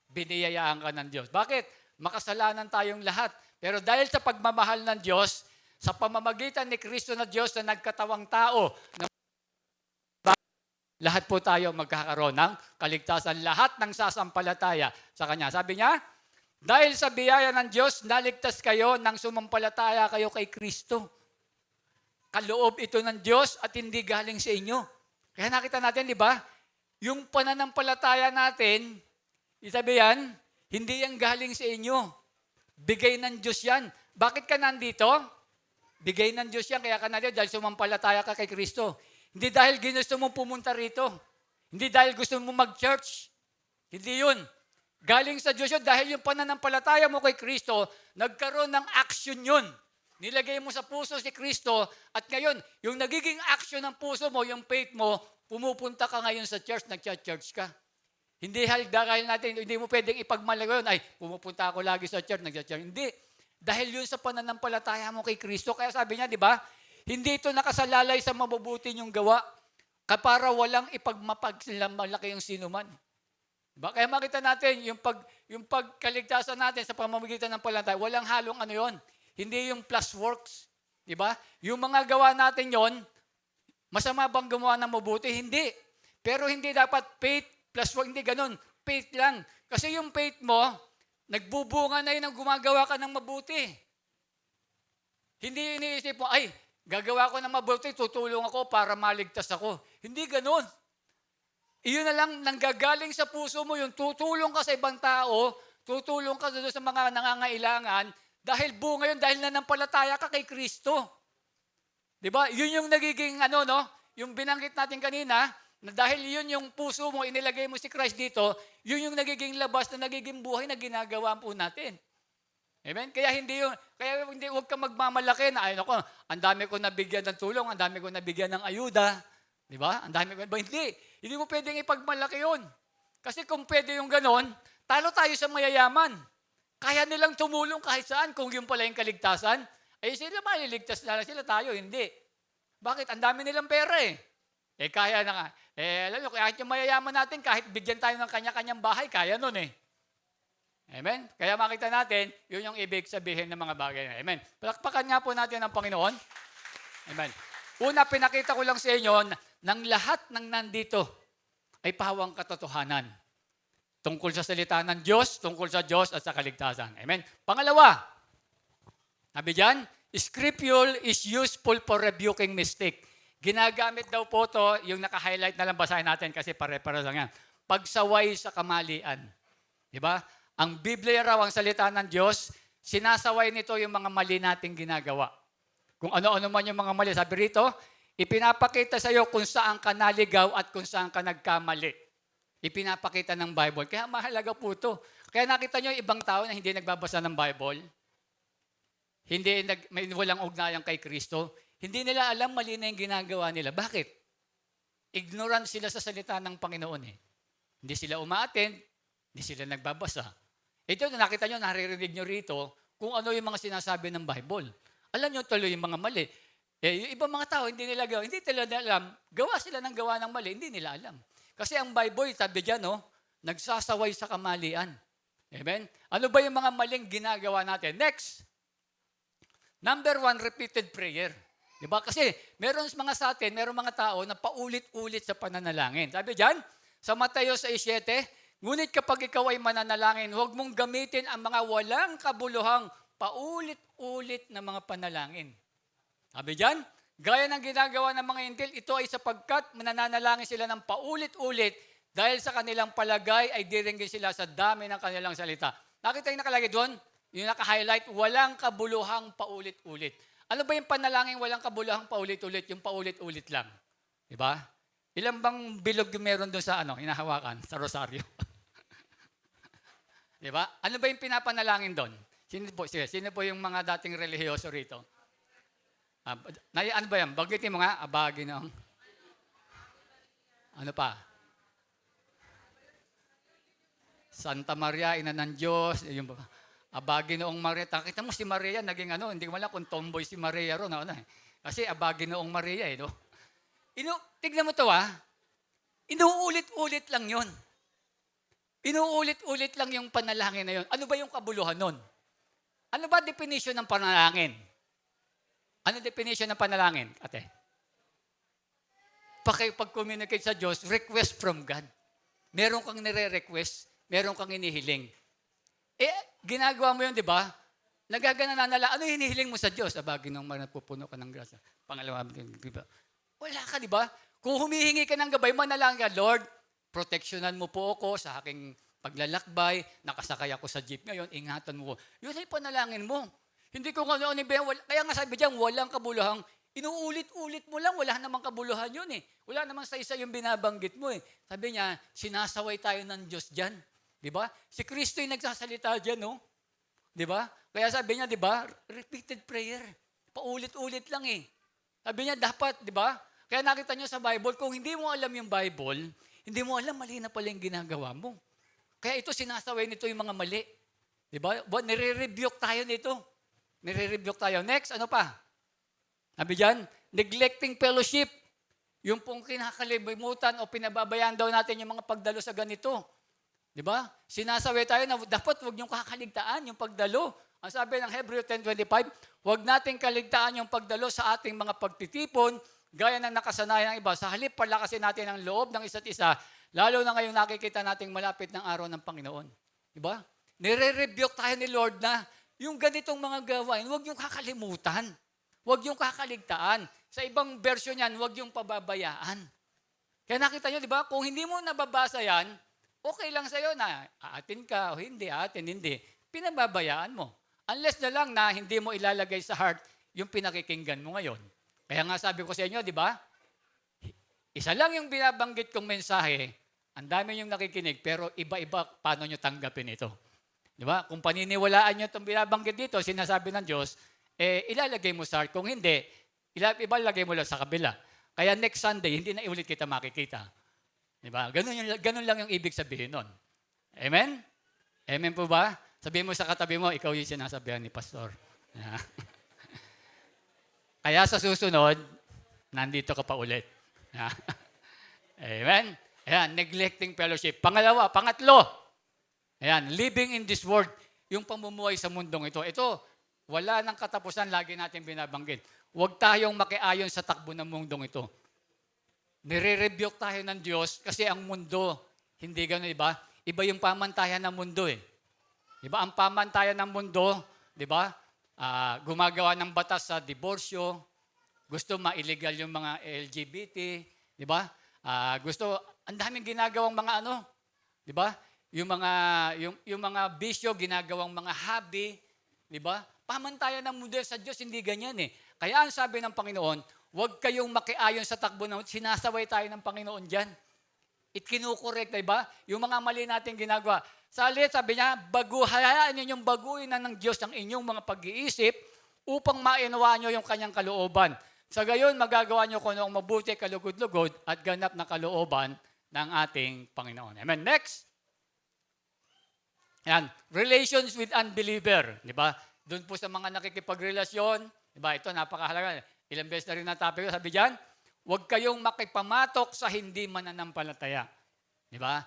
Biniyayaan ka ng Diyos. Bakit? Makasalanan tayong lahat. Pero dahil sa pagmamahal ng Diyos, sa pamamagitan ni Kristo na Diyos na nagkatawang tao, lahat po tayo magkakaroon ng kaligtasan. Lahat ng sasampalataya sa Kanya. Sabi niya, dahil sa biyaya ng Diyos, naligtas kayo nang sumampalataya kayo kay Kristo. Kaloob ito ng Diyos at hindi galing sa inyo. Kaya nakita natin, di ba? Yung pananampalataya natin, isabi yan, hindi yan galing sa inyo. Bigay ng Diyos yan. Bakit ka nandito? Bigay ng Diyos yan. Kaya ka nandito dahil sumampalataya ka kay Kristo. Hindi dahil ginusto mong pumunta rito. Hindi dahil gusto mong mag-church. Hindi yun. Galing sa Diyos yun dahil yung pananampalataya mo kay Kristo, nagkaroon ng action yun. Nilagay mo sa puso si Kristo at ngayon, yung nagiging action ng puso mo, yung faith mo, pumupunta ka ngayon sa church, nag-church ka. Hindi dahil natin, hindi mo pwedeng ipagmalago yun, ay, pumupunta ako lagi sa church, nag-church. Hindi. Dahil yun sa pananampalataya mo kay Kristo. Kaya sabi niya, di ba, hindi ito nakasalalay sa mabubuti niyong gawa, para walang ipagmapagmalaki yung sinuman. Diba? Kaya makita natin, yung pagkaligtasan natin sa pamamagitan ng palataya, walang halong ano yon. Hindi yung plus works. Diba? Yung mga gawa natin yon, masama bang gumawa ng mabuti? Hindi. Pero hindi dapat faith plus work, hindi ganun. Faith lang. Kasi yung faith mo, nagbubunga na yun ang gumagawa ka ng mabuti. Hindi iniisip mo, ay, gagawa ko ng mabuti, tutulong ako para maligtas ako. Hindi ganun. Iyon na lang nanggagaling sa puso mo, yung tutulong ka sa ibang tao, tutulong ka doon sa mga nangangailangan, dahil bunga yun, dahil nanampalataya ka kay Kristo. Diba? Yun yung nagiging, yung binanggit natin kanina, na dahil yun yung puso mo, inilagay mo si Christ dito, yun yung nagiging labas na nagiging buhay na ginagawa po natin. Amen? Kaya huwag ka magmamalaki na, ang dami ko nabigyan ng tulong, ang dami ko nabigyan ng ayuda. Di ba? Ang dami ko, hindi mo pwedeng ipagmalaki yun. Kasi kung pwede yung ganon, talo tayo sa mayayaman. Kaya nilang tumulong kahit saan, kung yung pala yung kaligtasan, ay sila maliligtas na lang sila, tayo, hindi. Bakit? Ang dami nilang pera kaya na nga. Alam nyo, kahit yung mayayaman natin, kahit bigyan tayo ng kanya-kanyang bahay, kaya nun Amen? Kaya makita natin, yun yung ibig sabihin ng mga bagay. Amen? Palakpakan nga po natin ang Panginoon. Amen. Una, pinakita ko lang sa inyo ng lahat ng nandito ay pawang katotohanan. Tungkol sa salita ng Diyos, tungkol sa Diyos at sa kaligtasan. Amen? Pangalawa, sabi dyan, Scripture is useful for rebuking mistake. Ginagamit daw po to, yung naka-highlight na lang basahin natin kasi pare-pare lang yan. Pagsaway sa kamalian. Diba? Ang Biblia raw, ang salita ng Diyos, sinasaway nito yung mga mali nating ginagawa. Kung ano-ano man yung mga mali. Sabi rito, ipinapakita sa iyo kung saan ka naligaw at kung saan ka nagkamali. Ipinapakita ng Bible. Kaya mahalaga po ito. Kaya nakita nyo yung ibang tao na hindi nagbabasa ng Bible, may walang ugnayan kay Kristo, hindi nila alam mali na yung ginagawa nila. Bakit? Ignorant sila sa salita ng Panginoon Hindi sila umaattend, hindi sila nagbabasa. Ito, nakita nyo, naririnig nyo rito kung ano yung mga sinasabi ng Bible. Alam nyo tuloy yung mga mali. Yung ibang mga tao, hindi nila alam. Gawa sila ng gawa ng mali, hindi nila alam. Kasi ang Bible, sabi dyan, nagsasaway sa kamalian. Amen? Ano ba yung mga maling ginagawa natin? Next. Number 1, repeated prayer. Di ba? Kasi meron mga sa atin, meron mga tao na paulit-ulit sa pananalangin. Sabi diyan, sa Mateo 6:7, ngunit kapag ikaw ay mananalangin, huwag mong gamitin ang mga walang kabuluhang paulit-ulit na mga panalangin. Sabi diyan, gaya ng ginagawa ng mga intil, ito ay sapagkat mananalangin sila ng paulit-ulit dahil sa kanilang palagay ay diringgin sila sa dami ng kanilang salita. Nakita yung nakalagay doon? Yung naka-highlight, walang kabuluhang paulit-ulit. Ano ba yung panalangin walang kabuluhang paulit-ulit? Yung paulit-ulit lang. Diba? Ilan bang bilog yung meron doon sa hinahawakan? Sa rosaryo. Diba? Ano ba yung pinapanalangin doon? Sino po yung mga dating relihiyoso rito? Ano ba yan? Bagitin mo nga, abagi ng... Ano pa? Santa Maria, Ina ng Diyos. Yung abagi noong Maria. Kita mo si Maria, naging hindi ko alam kung tomboy si Maria ron. Kasi abagi noong Maria. No? Tignan mo to inuulit-ulit lang yun. Inuulit-ulit lang yung panalangin na yun. Ano ba yung kabuluhan nun? Ano ba definition ng panalangin? Ano definition ng panalangin, ate? Pag-communicate sa Diyos, request from God. Meron kang nire-request, meron kang inihiling. Ginagawa mo yun, di ba? Nagagananala, ano hinihiling mo sa Diyos? Abagi nung napupuno ka ng grasya. Pangalawa, di ba? Wala ka, di ba? Kung humihingi ka ng gabay, manalangin ka, Lord, proteksyonan mo po ako sa aking paglalakbay, nakasakay ako sa jeep ngayon, ingatan mo ko. Yun ay panalangin mo. Hindi ko ano kaya nga sabi diyan, walang kabuluhang, inuulit-ulit mo lang, wala namang kabuluhan yun eh. Wala namang sa isa yung binabanggit mo eh. Sabi niya, sinasaway tayo ng Diyos diyan. Di ba? Si Kristo yung nagsasalita diyan, no? Di ba? Kaya sabi niya, di ba? Repeated prayer. Paulit-ulit lang eh. Sabi niya, dapat, di ba? Kaya nakita niyo sa Bible, kung hindi mo alam yung Bible, hindi mo alam, mali na pala yung ginagawa mo. Kaya ito, sinasaway nito yung mga mali. Di ba? Nire-rebuke tayo nito. Nire-rebuke tayo. Next, ano pa? Sabi dyan, neglecting fellowship. Yung pong kinakalimutan o pinababayaan daw natin yung mga pagdalo sa ganito. Di ba? Sinasaway tayo na dapat huwag niyong kakaligtaan yung pagdalo. Ang sabi ng Hebreo 10:25, huwag nating kaligtaan yung pagdalo sa ating mga pagtitipon, gaya ng nakasanayan ng iba. Sa halip, palakasin natin ang loob ng isa't isa, lalo na ngayong nakikita nating malapit ng araw ng Panginoon. Di ba? Nire-rebuke tayo ni Lord na yung ganitong mga gawain, huwag niyong kakalimutan. Huwag yung kakaligtaan. Sa ibang version yan, huwag yung pababayaan. Kaya nakita nyo, di ba? Kung hindi mo nababasa yan, okay lang sa'yo na aatin ka o hindi, aatin, hindi. Pinababayaan mo. Unless na lang na hindi mo ilalagay sa heart yung pinakikinggan mo ngayon. Kaya nga sabi ko sa inyo, di ba? Isa lang yung binabanggit kong mensahe, ang dami yung nakikinig, pero iba-iba paano nyo tanggapin ito. Di ba? Kung paniniwalaan nyo itong binabanggit dito, sinasabi ng Diyos, ilalagay mo sa heart. Kung hindi, ilalagay mo lang sa kabila. Kaya next Sunday, hindi na ulit kita makikita. Di ba? Ganun lang yung ibig sabihin nun. Amen? Amen po ba? Sabihin mo sa katabi mo, ikaw yung sinasabihan ni Pastor. Kaya sa susunod, nandito ka pa ulit. Amen? Ayan, neglecting fellowship. Pangatlo, ayan, living in this world, yung pamumuhay sa mundong ito. Ito, wala nang katapusan, lagi natin binabanggit. Huwag tayong makiayon sa takbo ng mundong ito. Nire-rebuke tayo ng Diyos kasi ang mundo, hindi gano'n, iba? Iba yung pamantayan ng mundo eh. Diba? Ang pamantayan ng mundo, diba? Gumagawa ng batas sa diborsyo, gusto ma-illegal yung mga LGBT, diba? Ang daming ginagawang mga diba? Yung mga bisyo, ginagawang mga hobby, diba? Pamantayan ng mundo sa Diyos, hindi ganyan eh. Kaya ang sabi ng Panginoon, huwag kayong makiayon sa takbo ng sinasaway tayo ng Panginoon dyan. Kinukorek, diba? Yung mga mali natin ginagawa. Sabi niya, hayaan niyo yung baguhin na ng Diyos ang inyong mga pag-iisip upang mainawaan niyo yung kanyang kalooban. Sa gayon, magagawa niyo kung anong mabuti, kalugod-lugod at ganap na kalooban ng ating Panginoon. Amen. Next. Yan. Relations with unbeliever. Diba? Doon po sa mga nakikipagrelasyon, diba? Ito, napakahalaga. Ilang beses na rin natapos ko, sabi diyan, huwag kayong makipamatok sa hindi mananampalataya. Diba?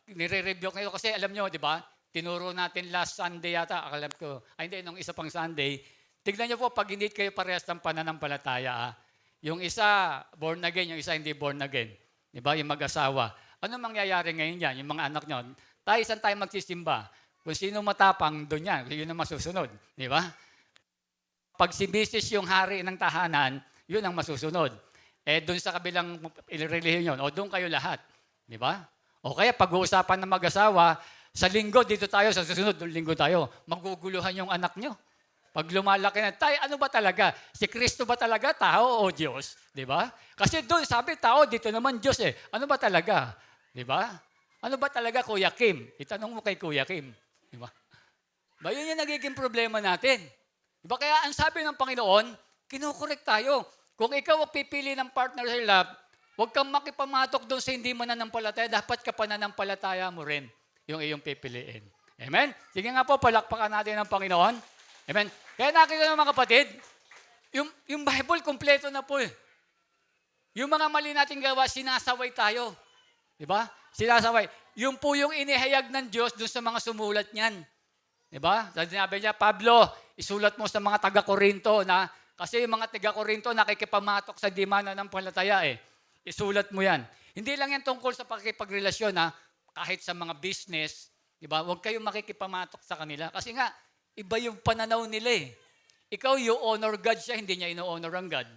Nire-review kayo kasi alam nyo, di ba? Tinuro natin last Sunday yata, alam ko, hindi, nung isa pang Sunday, Tignan niyo po, pag hindi kayo parehas ng pananampalataya, yung isa born again, yung isa hindi born again. Di ba? Yung mag-asawa. Ano mangyayari ngayon yan? Yung mga anak nyo, saan tayo magsisimba? Kung sino matapang, doon yan. Yun ang masusunod. Di ba? Pag si Mrs. yung hari ng tahanan, yun ang masusunod. Doon sa kabilang relihiyon, doon kayo lahat. Di ba? O kaya pag-uusapan ng mag-asawa, sa linggo, dito tayo, sa susunod, linggo tayo, maguguluhan yung anak nyo. Pag lumalaki na, ano ba talaga? Si Kristo ba talaga tao o Diyos? Di ba? Kasi doon, sabi tao, dito naman Diyos eh. Ano ba talaga? Di ba? Ano ba talaga, Kuya Kim? Itanong mo kay Kuya Kim. Di ba? Yun yung nagiging problema natin. Di ba? Kaya ang sabi ng Panginoon, kinukorek tayo. Kung ikaw ang pipili ng partner sa love, huwag kang makipamatok doon sa hindi mananampalataya. Dapat ka pananampalataya mo rin yung iyong pipiliin. Amen? Sige nga po, palakpakan natin ng Panginoon. Amen? Kaya nakita ng mga kapatid, yung Bible, kompleto na po eh. Yung mga mali nating gawa, sinasaway tayo. Di ba? Sinasaway. Yung po yung inihayag ng Diyos doon sa mga sumulat niyan. Di ba? Sinabi niya, Pablo, isulat mo sa mga taga-Korinto na, kasi yung mga taga-Korinto nakikipamatok sa di mananampalataya eh. Isulat mo yan. Hindi lang yan tungkol sa pakikipagrelasyon ha, kahit sa mga business, di ba? Huwag kayong makikipamatok sa kanila. Kasi nga, iba yung pananaw nila eh. Ikaw, you honor God siya, hindi niya ino-honor ang God.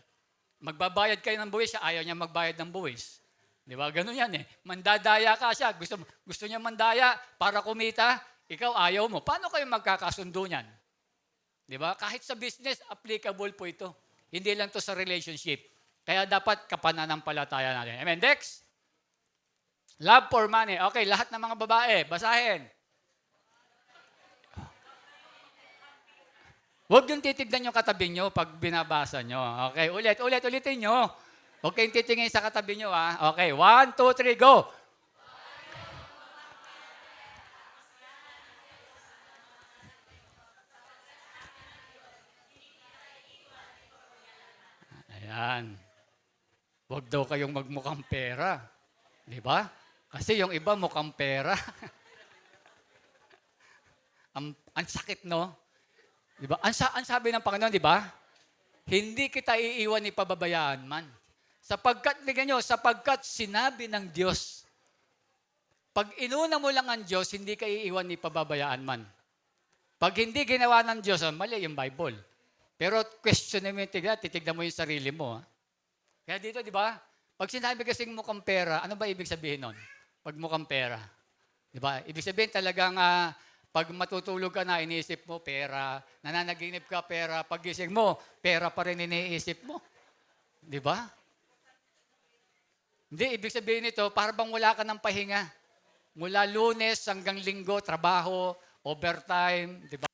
Magbabayad kayo ng buwis, siya ayaw niya magbayad ng buwis. Di ba? Ganun yan eh. Mandadaya ka siya. Gusto niya mandaya para kumita, ikaw ayaw mo. Paano kayo magkakasundo niyan? Di ba? Kahit sa business, applicable po ito. Hindi lang to sa relationship. Kaya dapat kapananampalataya natin. Amen. Next. Love for money. Okay, lahat ng mga babae, basahin. Huwag yung titignan yung katabi nyo pag binabasa nyo. Okay, ulitin nyo. Huwag kayong titingin sa katabi nyo, ha? Okay, 1, 2, 3, go! Ayan. Huwag daw kayong magmukhang pera. Di ba? Kasi yung iba mukhang pera. ang sakit, no? Di ba? Ang sabi ng Panginoon, di ba? Hindi kita iiwan ni pababayaan man. Sapagkat sinabi ng Diyos, pag inuna mo lang ang Diyos, hindi ka iiwan ni pababayaan man. Pag hindi ginawa ng Diyos, mali yung Bible. Pero question mo yung titignan mo yung sarili mo. Kaya dito, di ba? Pag sinabi kasing mukhang pera, ano ba ibig sabihin nun? Pag mukhang pera. Di ba? Ibig sabihin talagang pag matutulog ka na, iniisip mo, pera. Nananaginip ka, pera. Pag gising mo, pera pa rin iniisip mo. Di ba? Hindi, ibig sabihin nito, para bang wala ka ng pahinga. Mula Lunes hanggang Linggo, trabaho, overtime, di ba?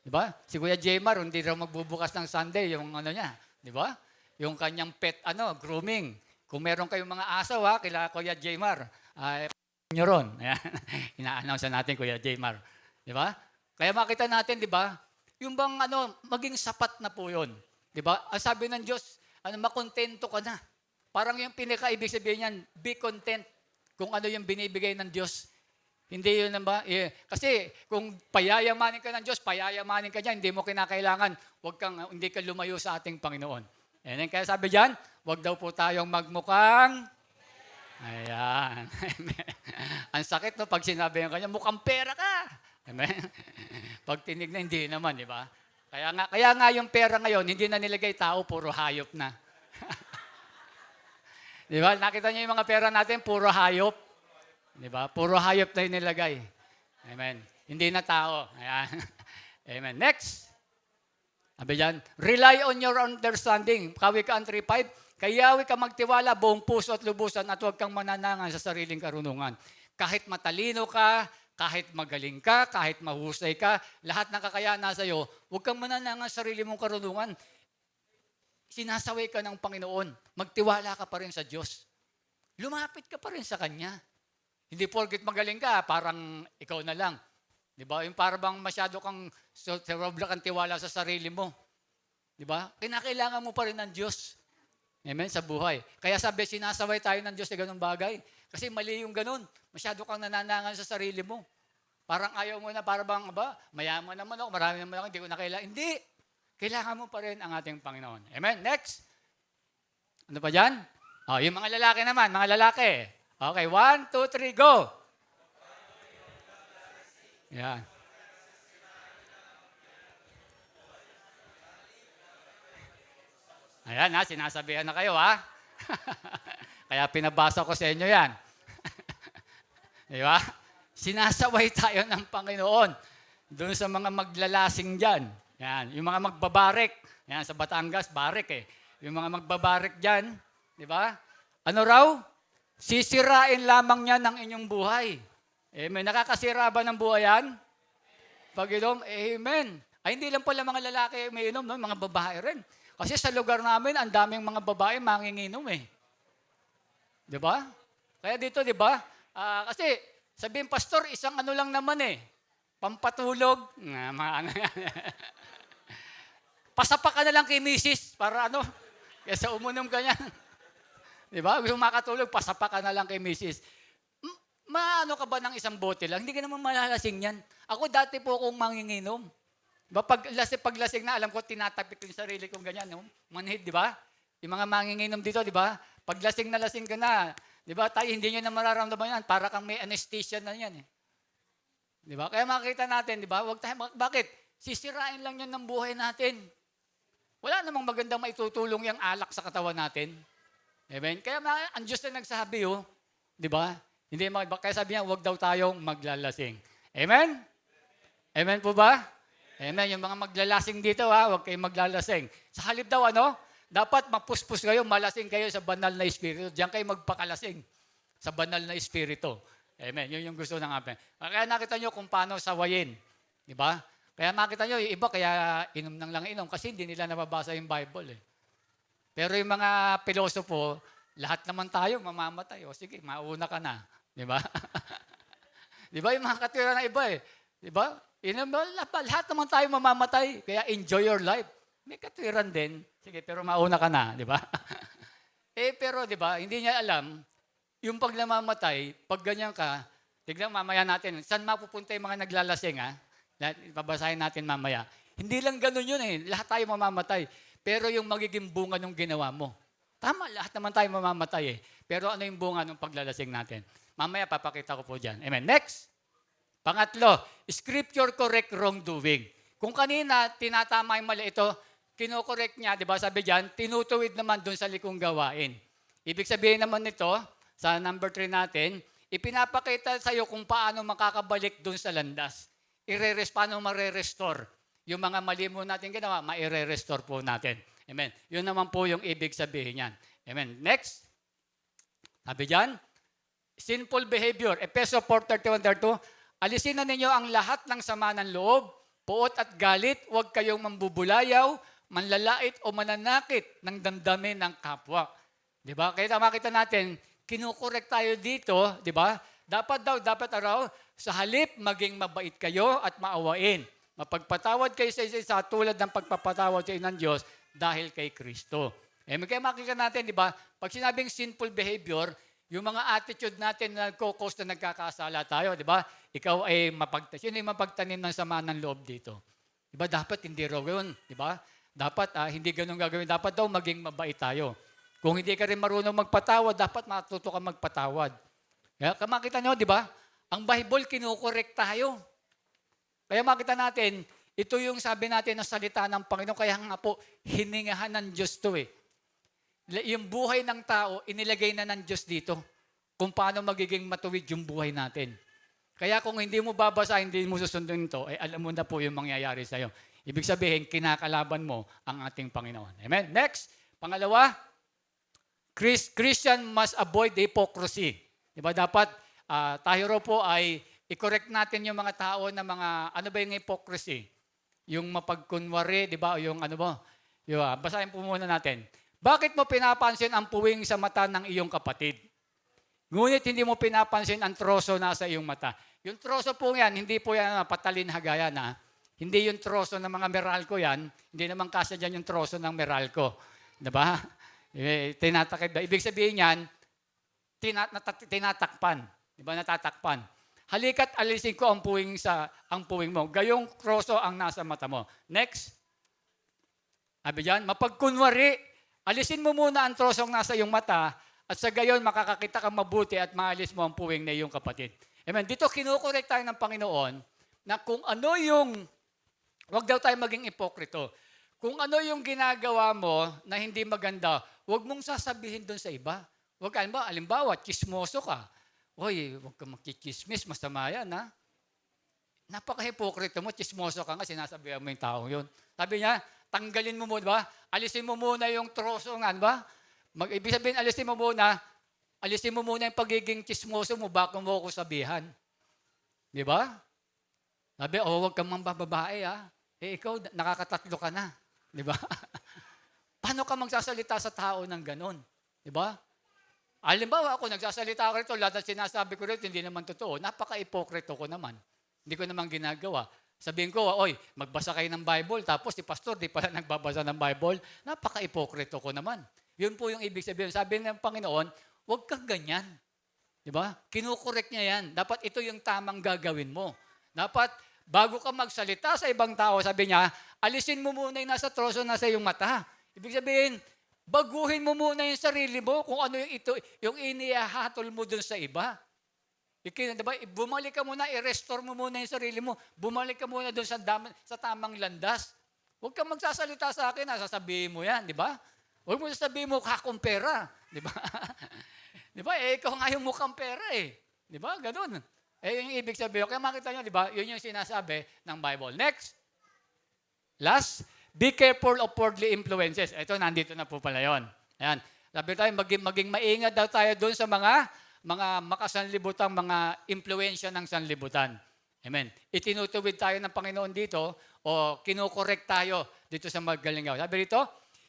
Di ba? Si Kuya Jmar, hindi raw magbubukas ng Sunday, yung ano niya. Di ba? Yung kanyang pet, grooming. Kung meron kayong mga asaw, kila Kuya Jmar, nyo ron. Ina-announce natin, Kuya Jmar. Di ba? Kaya makita natin, di ba? Yung bang maging sapat na po yun. Di ba? Ang sabi ng Diyos, makontento ka na. Parang yung pinaka-ibig sabihin niyan, be content kung ano yung binibigay ng Diyos. Hindi yun ba? Kasi kung payayamanin ka ng Diyos, payayamanin ka niya, hindi mo kinakailangan, hindi ka lumayo sa ating Panginoon. Kaya sabi diyan, wag daw po tayong magmukhang ayan. Ang sakit no pag sinabi ng kanya, mukhang pera ka. Amen. Pag tinignan, hindi naman, di ba? Kaya nga yung pera ngayon, hindi na nilagay tao, puro hayop na. Di ba? Nakita niyo yung mga pera natin, puro hayop. Di ba? Puro hayop na yung nilagay. Amen. Hindi na tao. Ayan. Amen. Next. Sabi dyan, rely on your understanding. Kawikaan 3:5. Kayawi ka magtiwala buong puso at lubusan at huwag kang mananangan sa sariling karunungan. Kahit matalino ka, kahit magaling ka, kahit mahusay ka, lahat ng kakayahan nasa iyo, huwag kang mananangan sa sarili mong karunungan. Sinasaway ka ng Panginoon. Magtiwala ka pa rin sa Diyos. Lumapit ka pa rin sa Kanya. Hindi porket magaling ka, parang ikaw na lang. Di ba? Yung parang masyado kang sobra kang tiwala sa sarili mo. Di ba? Kinakailangan mo pa rin ng Diyos. Amen? Sa buhay. Kaya sabi, sinasaway tayo ng Diyos sa ganung bagay. Kasi mali yung ganun. Masyado kang nananangan sa sarili mo. Parang ayaw mo na, parang mayaman naman ako, marami naman ako, hindi ko na kailangan. Hindi. kailangan mo pa rin ang ating Panginoon. Amen? Next. Ano pa dyan? Yung mga lalaki naman, mga lalaki. Okay, 1, 2, 3, go! Yan. Ayan sinasabihan na kayo Kaya pinabasa ko sa inyo yan. Di ba? Sinasaway tayo ng Panginoon doon sa mga maglalasing dyan. Yan. Yung mga magbabarik. Yan, sa Batangas, barik Yung mga magbabarik dyan, di ba? Ano raw? Sisirain lamang niya ng inyong buhay. Amen. Nakakasira ba ng buhay yan? Pag inom, amen. Ay, hindi lang pala mga lalaki may inom, no? Mga babae rin. Kasi sa lugar namin, ang daming mga babae manginginom Di ba? Kaya dito, di ba? Kasi, sabihin, pastor, isang ano lang naman pampatulog. Pasapa ka na lang kay misis para kaysa umunom ka niyan. Di ba? Gusto makatulog, pasapa ka na lang kay misis. Maano ka ba ng isang bote lang? Hindi ka naman malalasing yan. Ako dati po akong manginginom. Diba? Paglasing na, alam ko, tinatapik ko yung sarili kong ganyan. Manhid, di ba? Yung mga manginginom dito, di ba? Paglasing na lasing ka na, di ba? Tayo, hindi nyo na mararamdaman yan. Para kang may anesthesia na yan Di ba? Kaya makita natin, di ba? Bakit? Sisirain lang yan ng buhay natin. Wala namang magandang maitutulong yung alak sa katawan natin. Amen? Kaya ang Diyos na nagsabi, di ba? Kaya sabi niya, huwag daw tayong maglalasing. Amen? Amen po ba? Amen. Yung mga maglalasing dito, huwag kayong maglalasing. Sa halip daw, dapat mapuspos kayo, malasing kayo sa banal na espiritu. Diyan kayo magpakalasing sa banal na espiritu. Amen. Yun yung gusto ng amen. Kaya nakita nyo kung paano sawayin. Di ba? Kaya makita nyo, yung iba kaya inom nang lang inom kasi hindi nila nababasa yung Bible Pero yung mga pilosopo, lahat naman tayo mamamatay. O sige, mauna ka na. Di ba? Di ba yung mga katwira na iba Di ba? Lahat naman tayo mamamatay. Kaya enjoy your life. May katwiran din. Sige, pero mauna ka na. Di ba? Pero di ba, hindi niya alam, yung pag namamatay, pag ganyan ka, tignan mamaya natin, saan mapupunta yung mga naglalasing Babasahin natin mamaya. Hindi lang ganun yun Lahat tayo mamamatay. Pero yung magiging bunga ng ginawa mo. Tama, lahat naman tayo mamamatay Pero ano yung bunga ng paglalasing natin? Mamaya papakita ko po dyan. Amen. Next. Pangatlo, scripture correct wrongdoing. Kung kanina tinatama yung mali ito, kinokorek niya, di ba sabi dyan, tinutuwid naman dun sa likong gawain. Ibig sabihin naman nito, sa number 3 natin, ipinapakita sa iyo kung paano makakabalik dun sa landas. Paano mare-restore. Yung mga mali mo natin ginawa, maire-restore po natin. Amen. Yun naman po yung ibig sabihin yan. Amen. Next. Sabi dyan, sinful behavior. Efeso 4:31-32, alisin na ninyo ang lahat ng sama ng loob, puot at galit, huwag kayong mambubulayaw, manlalait o mananakit ng damdamin ng kapwa. Di ba? Kaya makita natin, kinukorek tayo dito, di ba? Dapat araw, sa halip maging mabait kayo at maawain. Mapagpatawad kayo sa isa tulad ng pagpapatawad sa ng Diyos dahil kay Kristo. Kaya makikita natin, di ba? Pag sinabing sinful behavior, yung mga attitude natin na nagkukos na nagkakasala tayo, di ba? Ikaw ay sino yung mapagtanim ng sama ng loob dito? Di ba? Dapat hindi raw yun, di ba? Dapat hindi ganun gagawin. Dapat daw maging mabait tayo. Kung hindi ka rin marunong magpatawad, dapat matuto ka magpatawad. Kaya makita nyo, di ba? Ang Bible, kinukorek tayo. Kaya makita natin, ito yung sabi natin ng salita ng Panginoon. Kaya nga po, hiningahan ng Diyos to Yung buhay ng tao, inilagay na ng Diyos dito. Kung paano magiging matuwid yung buhay natin. Kaya kung hindi mo babasa, hindi mo susundin ito, alam mo na po yung mangyayari sa'yo. Ibig sabihin, kinakalaban mo ang ating Panginoon. Amen? Next, pangalawa, Christian must avoid hypocrisy. Diba? Dapat tayo raw po ay i-correct natin yung mga tao na ano ba yung hypocrisy? Yung mapagkunwari, di ba? Yung basahin po muna natin. Bakit mo pinapansin ang puwing sa mata ng iyong kapatid? Ngunit hindi mo pinapansin ang troso nasa iyong mata. Yung troso po yan, hindi po yan patalin hagayan Hindi yung troso ng mga Meralco yan. Hindi naman kasya dyan yung troso ng Meralco. Diba? Ibig sabihin yan, tinatakpan. Diba? Natatakpan. Halika't alisin ko ang puwing mo. Gayong troso ang nasa mata mo. Next. Sabi diyan, mapagkunwari, alisin mo muna ang trosong nasa iyong mata at sa gayon makakakita kang mabuti at maalis mo ang puwing na iyong kapatid. Amen. Dito kinukorek tayo ng Panginoon na kung ano yung, huwag daw tayo maging ipokrito. Kung ano yung ginagawa mo na hindi maganda, huwag mong sasabihin doon sa iba. Huwag ka, alimbawa, chismoso ka. Hoy, huwag ka magkichismis, masama yan, ha? Napaka-hipokrito mo, chismoso ka nga, sinasabihan mo yung tao yun. Sabi niya, tanggalin mo muna, ba? Alisin mo muna yung troso nga, ba? Ibig sabihin, alisin mo muna yung pagiging chismoso mo bago mo ako sabihan. Di ba? Sabi, huwag kang mambababae, ha? Ikaw, nakakatatlo ka na. Di ba? Paano ka magsasalita sa tao ng ganon? Di ba? Halimbawa ako, nagsasalita ko rito, lahat ng sinasabi ko rito, hindi naman totoo. Napaka-ipokrito ko naman. Hindi ko naman ginagawa. Sabihin ko, oy, magbasa kayo ng Bible, tapos si pastor, di pala nagbabasa ng Bible. Napaka-ipokrito ko naman. Yun po yung ibig sabihin. Sabi ng Panginoon, huwag kang ganyan. Di ba? Kinukorek niya yan. Dapat ito yung tamang gagawin mo. Dapat, bago ka magsalita sa ibang tao, sabi niya, alisin mo muna yung nasa troso nasa iyong mata. Ibig sabihin, baguhin mo muna yung sarili mo kung ano yung inihahatol mo dun sa iba. Diba? Bumalik ka muna, i-restore mo muna yung sarili mo. Bumalik ka muna dun sa tamang landas. Huwag kang magsasalita sa akin, sasabihin mo yan, di ba? Huwag mo sasabihin mo, kakong pera. Di ba? Di ba? Ikaw nga yung mukhang pera eh. Di ba? Ganun. Yung ibig sabihin. Kaya makita nyo, di ba? Yun yung sinasabi ng Bible. Next. Last. Be careful of worldly influences. Ito, nandito na po pala yun. Ayan. Sabi tayo, maging maingat daw tayo doon sa mga makasanlibutang mga impluensya ng sanlibutan. Amen. Itinutuwid tayo ng Panginoon dito o kinukorek tayo dito sa Magalingaw. Sabi dito,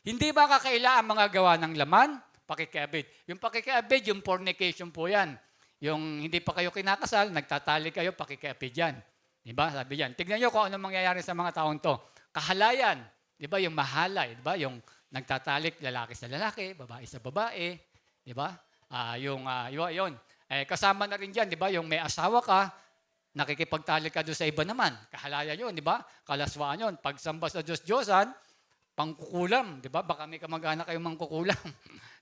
hindi ba kakaila ang mga gawa ng laman? Pakikiabid. Yung pakikiabid, yung fornication po yan. Yung hindi pa kayo kinakasal, nagtatali kayo, pakikiabid yan. Diba? Sabi yan. Tignan nyo kung ano mangyayari sa mga taong to. Kahalayan. Diba? Yung mahalay. Diba? Yung nagtatalik lalaki sa lalaki, babae sa babae. Diba? Yun. Kasama na rin dyan, di ba? Yung may asawa ka, nakikipagtalik ka doon sa iba naman. Kahalaya yun, di ba? Kalaswaan yun. Pagsamba sa Diyos-Diyosan, pangkukulam, di ba? Baka may kamag-anak kayong mangkukulam.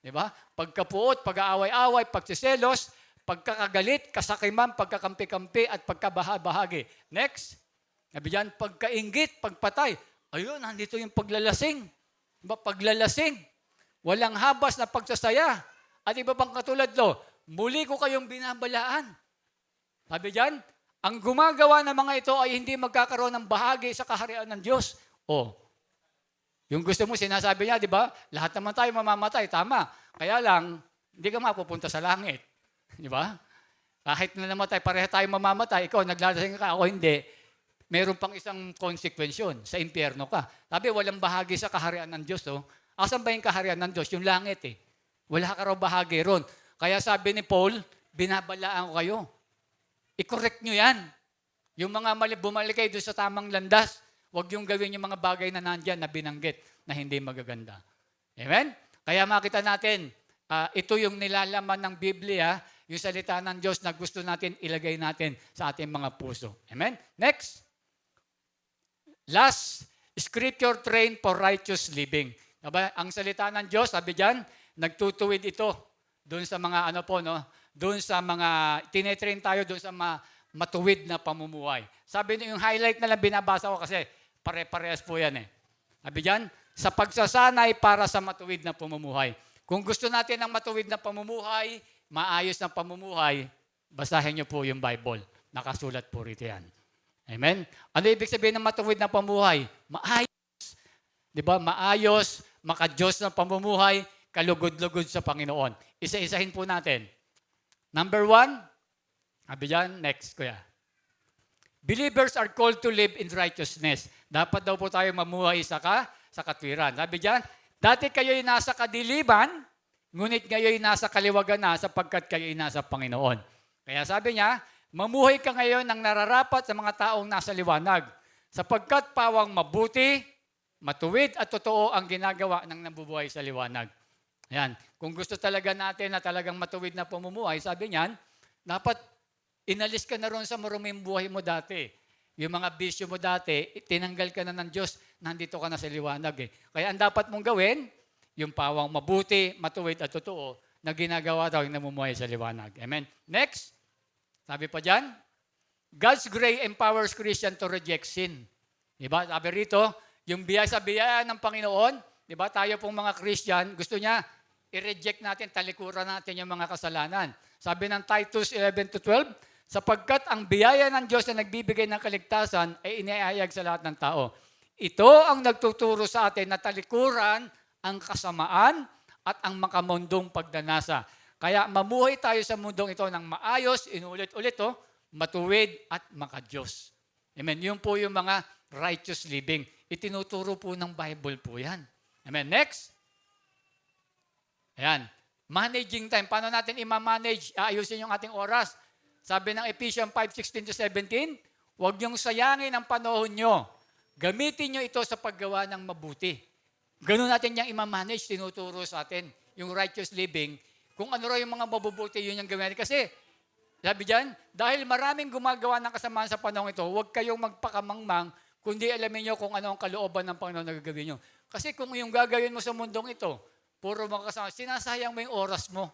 Di ba? Pagkapuot, pag-aaway-away, pagsiselos, pagkakagalit, kasakiman, pagkakampi-kampi, at pagkabahagi. Next. Sabi dyan, pagkainggit, pagpatay. Ayun, nandito yung paglalasing. Diba? Paglalasing. Walang habas na pagsasaya. At iba pang katulad to, muli ko kayong binabalaan. Sabi dyan, ang gumagawa ng mga ito ay hindi magkakaroon ng bahagi sa kaharian ng Diyos. Yung gusto mo, sinasabi niya, di ba? Lahat naman tayo mamamatay, tama. Kaya lang, hindi ka mapupunta sa langit. Di ba? Kahit na namatay, pareha tayo mamamatay. Ikaw, naglalasing ka, ako hindi. Meron pang isang konsekwensyon. Sa impyerno ka. Sabi, walang bahagi sa kaharian ng Diyos. Asan ba yung kaharian ng Diyos? Yung langit eh. Wala ka raw bahagi ron. Kaya sabi ni Paul, binabalaan ko kayo. I-correct nyo yan. Yung mga bumalik kayo doon sa tamang landas, huwag yung gawin yung mga bagay na nandyan na binanggit na hindi magaganda. Amen? Kaya makita natin, ito yung nilalaman ng Biblia, yung salita ng Diyos na gusto natin ilagay natin sa ating mga puso. Amen? Next. Last, scripture train for righteous living. Diba? Ang salita ng Diyos, sabi dyan, nagtutuwid ito doon sa mga doon sa mga tinetrain tayo doon sa matuwid na pamumuhay. Sabi niyo yung highlight na lang binabasa ko kasi pare-parehas po yan eh. Sabi diyan, sa pagsasanay para sa matuwid na pamumuhay. Kung gusto natin ng matuwid na pamumuhay, maayos na pamumuhay, basahin niyo po yung Bible. Nakasulat po rito yan. Amen? Ano ibig sabihin ng matuwid na pamumuhay? Maayos. Di ba? Maayos, maka-Diyos na pamumuhay, kalugod-lugod sa Panginoon. Isa-isahin po natin. Number 1, sabi dyan, next kuya. Believers are called to live in righteousness. Dapat daw po tayo mamuhay sa katwiran. Sabi dyan, dati kayo'y nasa kadiliman, ngunit ngayon nasa kaliwagan na sapagkat kayo'y nasa Panginoon. Kaya sabi niya, mamuhay ka ngayon ng nararapat sa mga taong nasa liwanag, sapagkat pawang mabuti, matuwid at totoo ang ginagawa ng nabubuhay sa liwanag. Ayan. Kung gusto talaga natin na talagang matuwid na pamumuhay, sabi niyan, dapat inalis ka na ron sa maruming buhay mo dati. Yung mga bisyo mo dati, tinanggal ka na ng Diyos nandito ka na sa liwanag eh. Kaya ang dapat mong gawin, yung pawang mabuti, matuwid at totoo na ginagawa daw yung namumuhay sa liwanag. Amen. Next, sabi pa dyan, God's grace empowers Christian to reject sin. Diba? Sabi rito, yung biyaya sa biyaya ng Panginoon, diba? Tayo pong mga Christian, gusto niya, i-reject natin, talikuran natin yung mga kasalanan. Sabi ng Titus 11-12, sapagkat ang biyaya ng Diyos na nagbibigay ng kaligtasan ay iniayag sa lahat ng tao. Ito ang nagtuturo sa atin na talikuran ang kasamaan at ang makamundong pagdanasa. Kaya mamuhay tayo sa mundong ito ng maayos, inulit-ulit, matuwid at makadiyos. Amen. Yun po yung mga righteous living. Itinuturo po ng Bible po yan. Amen. Next. Ayan. Managing time. Paano natin i-manage? Ayusin yung ating oras. Sabi ng Ephesians 5:16-17, huwag niyong sayangin ang panahon niyo. Gamitin niyo ito sa paggawa ng mabuti. Ganun natin yung i-manage, tinuturo sa atin. Yung righteous living. Kung ano raw yung mga mabubuti, yun yung gawin. Kasi, sabi dyan, dahil maraming gumagawa ng kasamaan sa panahon ito, huwag kayong magpakamangmang, kundi alamin nyo kung ano ang kalooban ng Panginoon na gagawin nyo. Kasi kung yung gagawin mo sa mundong ito, puro mga kasama, sinasayang mo yung oras mo.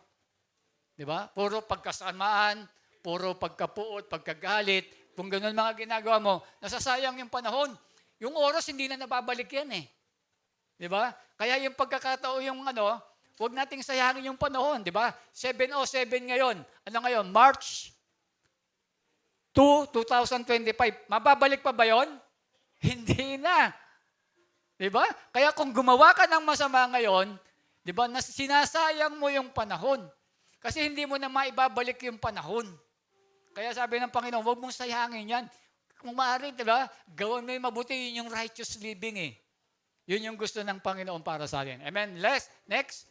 Di ba? Puro pagkasamaan, puro pagkapuot, pagkagalit. Kung ganun mga ginagawa mo, nasasayang yung panahon. Yung oras, hindi na nababalik yan eh. Di ba? Kaya yung pagkakataon yung huwag nating sayangin yung panahon. Di ba? 7:07 ngayon. Ano ngayon? March 2, 2025. Mababalik pa ba yon? Hindi na. Di ba? Kaya kung gumawa ka ng masama ngayon, di ba, sinasayang mo yung panahon. Kasi hindi mo na maibabalik yung panahon. Kaya sabi ng Panginoon, huwag mong sayangin yan. Kung maaari, di ba, gawin mo yung mabuti, yun yung righteous living eh. Yun yung gusto ng Panginoon para sa atin. Amen. Next.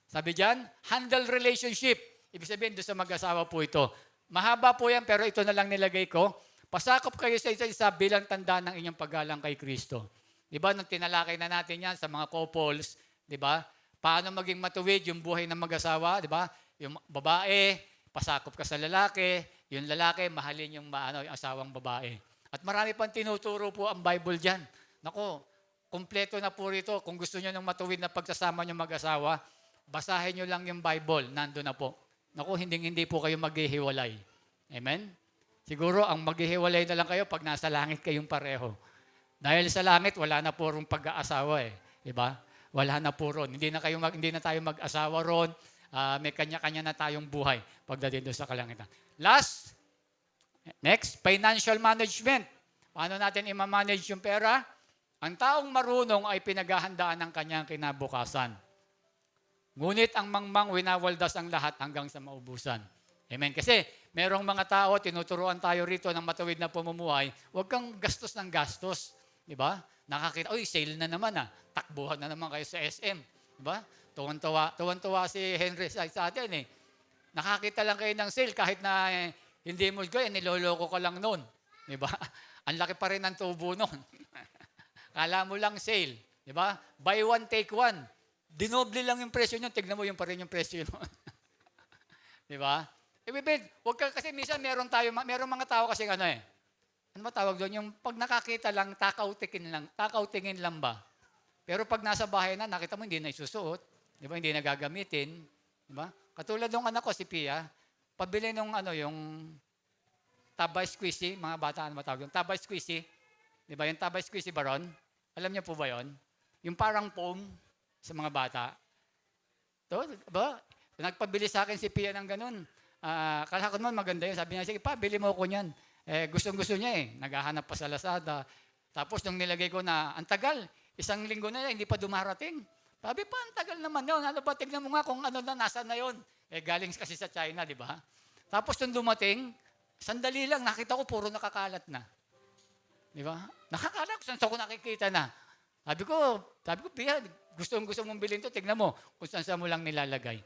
Sabi dyan, handle relationship. Ibig sabihin, doon sa mag-asawa po ito. Mahaba po yan, pero ito na lang nilagay ko. Pasakop kayo sa isa-isa bilang tanda ng inyong paggalang kay Kristo. Di ba, nung tinalakay na natin yan sa mga couples, di ba, paano maging matuwid yung buhay ng mag-asawa, di ba? Yung babae, pasakop ka sa lalaki, yung lalaki, mahalin yung asawang babae. At marami pang tinuturo po ang Bible dyan. Nako, kumpleto na po rito. Kung gusto nyo ng matuwid na pagsasama nyo mag-asawa, basahin nyo lang yung Bible, nandun na po. Naku, hindi po kayo maghihiwalay. Amen? Siguro, ang maghihiwalay na lang kayo pag nasa langit kayong pareho. Dahil sa langit, wala na po rong pag-aasawa eh. Diba? Wala na po ron. Hindi na tayo mag-asawa ron. May kanya-kanya na tayong buhay pagdating doon sa kalangitan. Next, financial management. Paano natin i-manage yung pera? Ang taong marunong ay pinaghahandaan ng kanyang kinabukasan. Ngunit ang mangmang winawaldas ang lahat hanggang sa maubusan. Amen. Kasi merong mga tao, tinuturuan tayo rito ng matuwid na pamumuhay, huwag kang gastos ng gastos. Diba? Nakakita, sale na naman takbuhan na naman kayo sa SM. Diba? Tuwan-tuwa si Henry sa atin eh. Nakakita lang kayo ng sale kahit na hindi mo kayo, niloloko ka lang noon. Diba? Ang laki pa rin ng tubo noon. Kala mo lang sale. Diba? Buy one, take one. Dinoble lang yung presyo nyo, tignan mo yung pa rin yung presyo nyo. Diba? Huwag ka, kasi minsan merong mga tao kasi ano ba tawag doon? Yung pag nakakita lang, takaw-tingin lang ba? Pero pag nasa bahay na, nakita mo hindi na isusuot, di ba? Hindi na gagamitin, di ba? Katulad ng anak ko, si Pia, pabili nung yung Tabay Squishy, mga bata, ano ba tawag doon? Tabay Squishy, di ba? Yung Tabay Squishy Baron, alam niyo po ba yon? Yung parang foam sa mga bata. To, ba? Nagpabili sa akin si Pia ng ganun. Kala ko naman maganda yun. Sabi niya, sige pa, bili mo ko niyan. Gustong-gusto niya naghahanap pa sa Lazada. Tapos nung nilagay ko na, ang tagal, 1 linggo na hindi pa dumarating. Sabi pa, ang tagal naman yun. Ano ba, tignan mo nga kung ano na, nasa na yun. Galing kasi sa China, di ba? Tapos nung dumating, sandali lang, nakita ko puro nakakalat na. Di ba? Nakakalat ko, saan ko nakikita na. Sabi ko, Pia, gusto mong bilhin to, tignan mo kung saan mo lang nilalagay.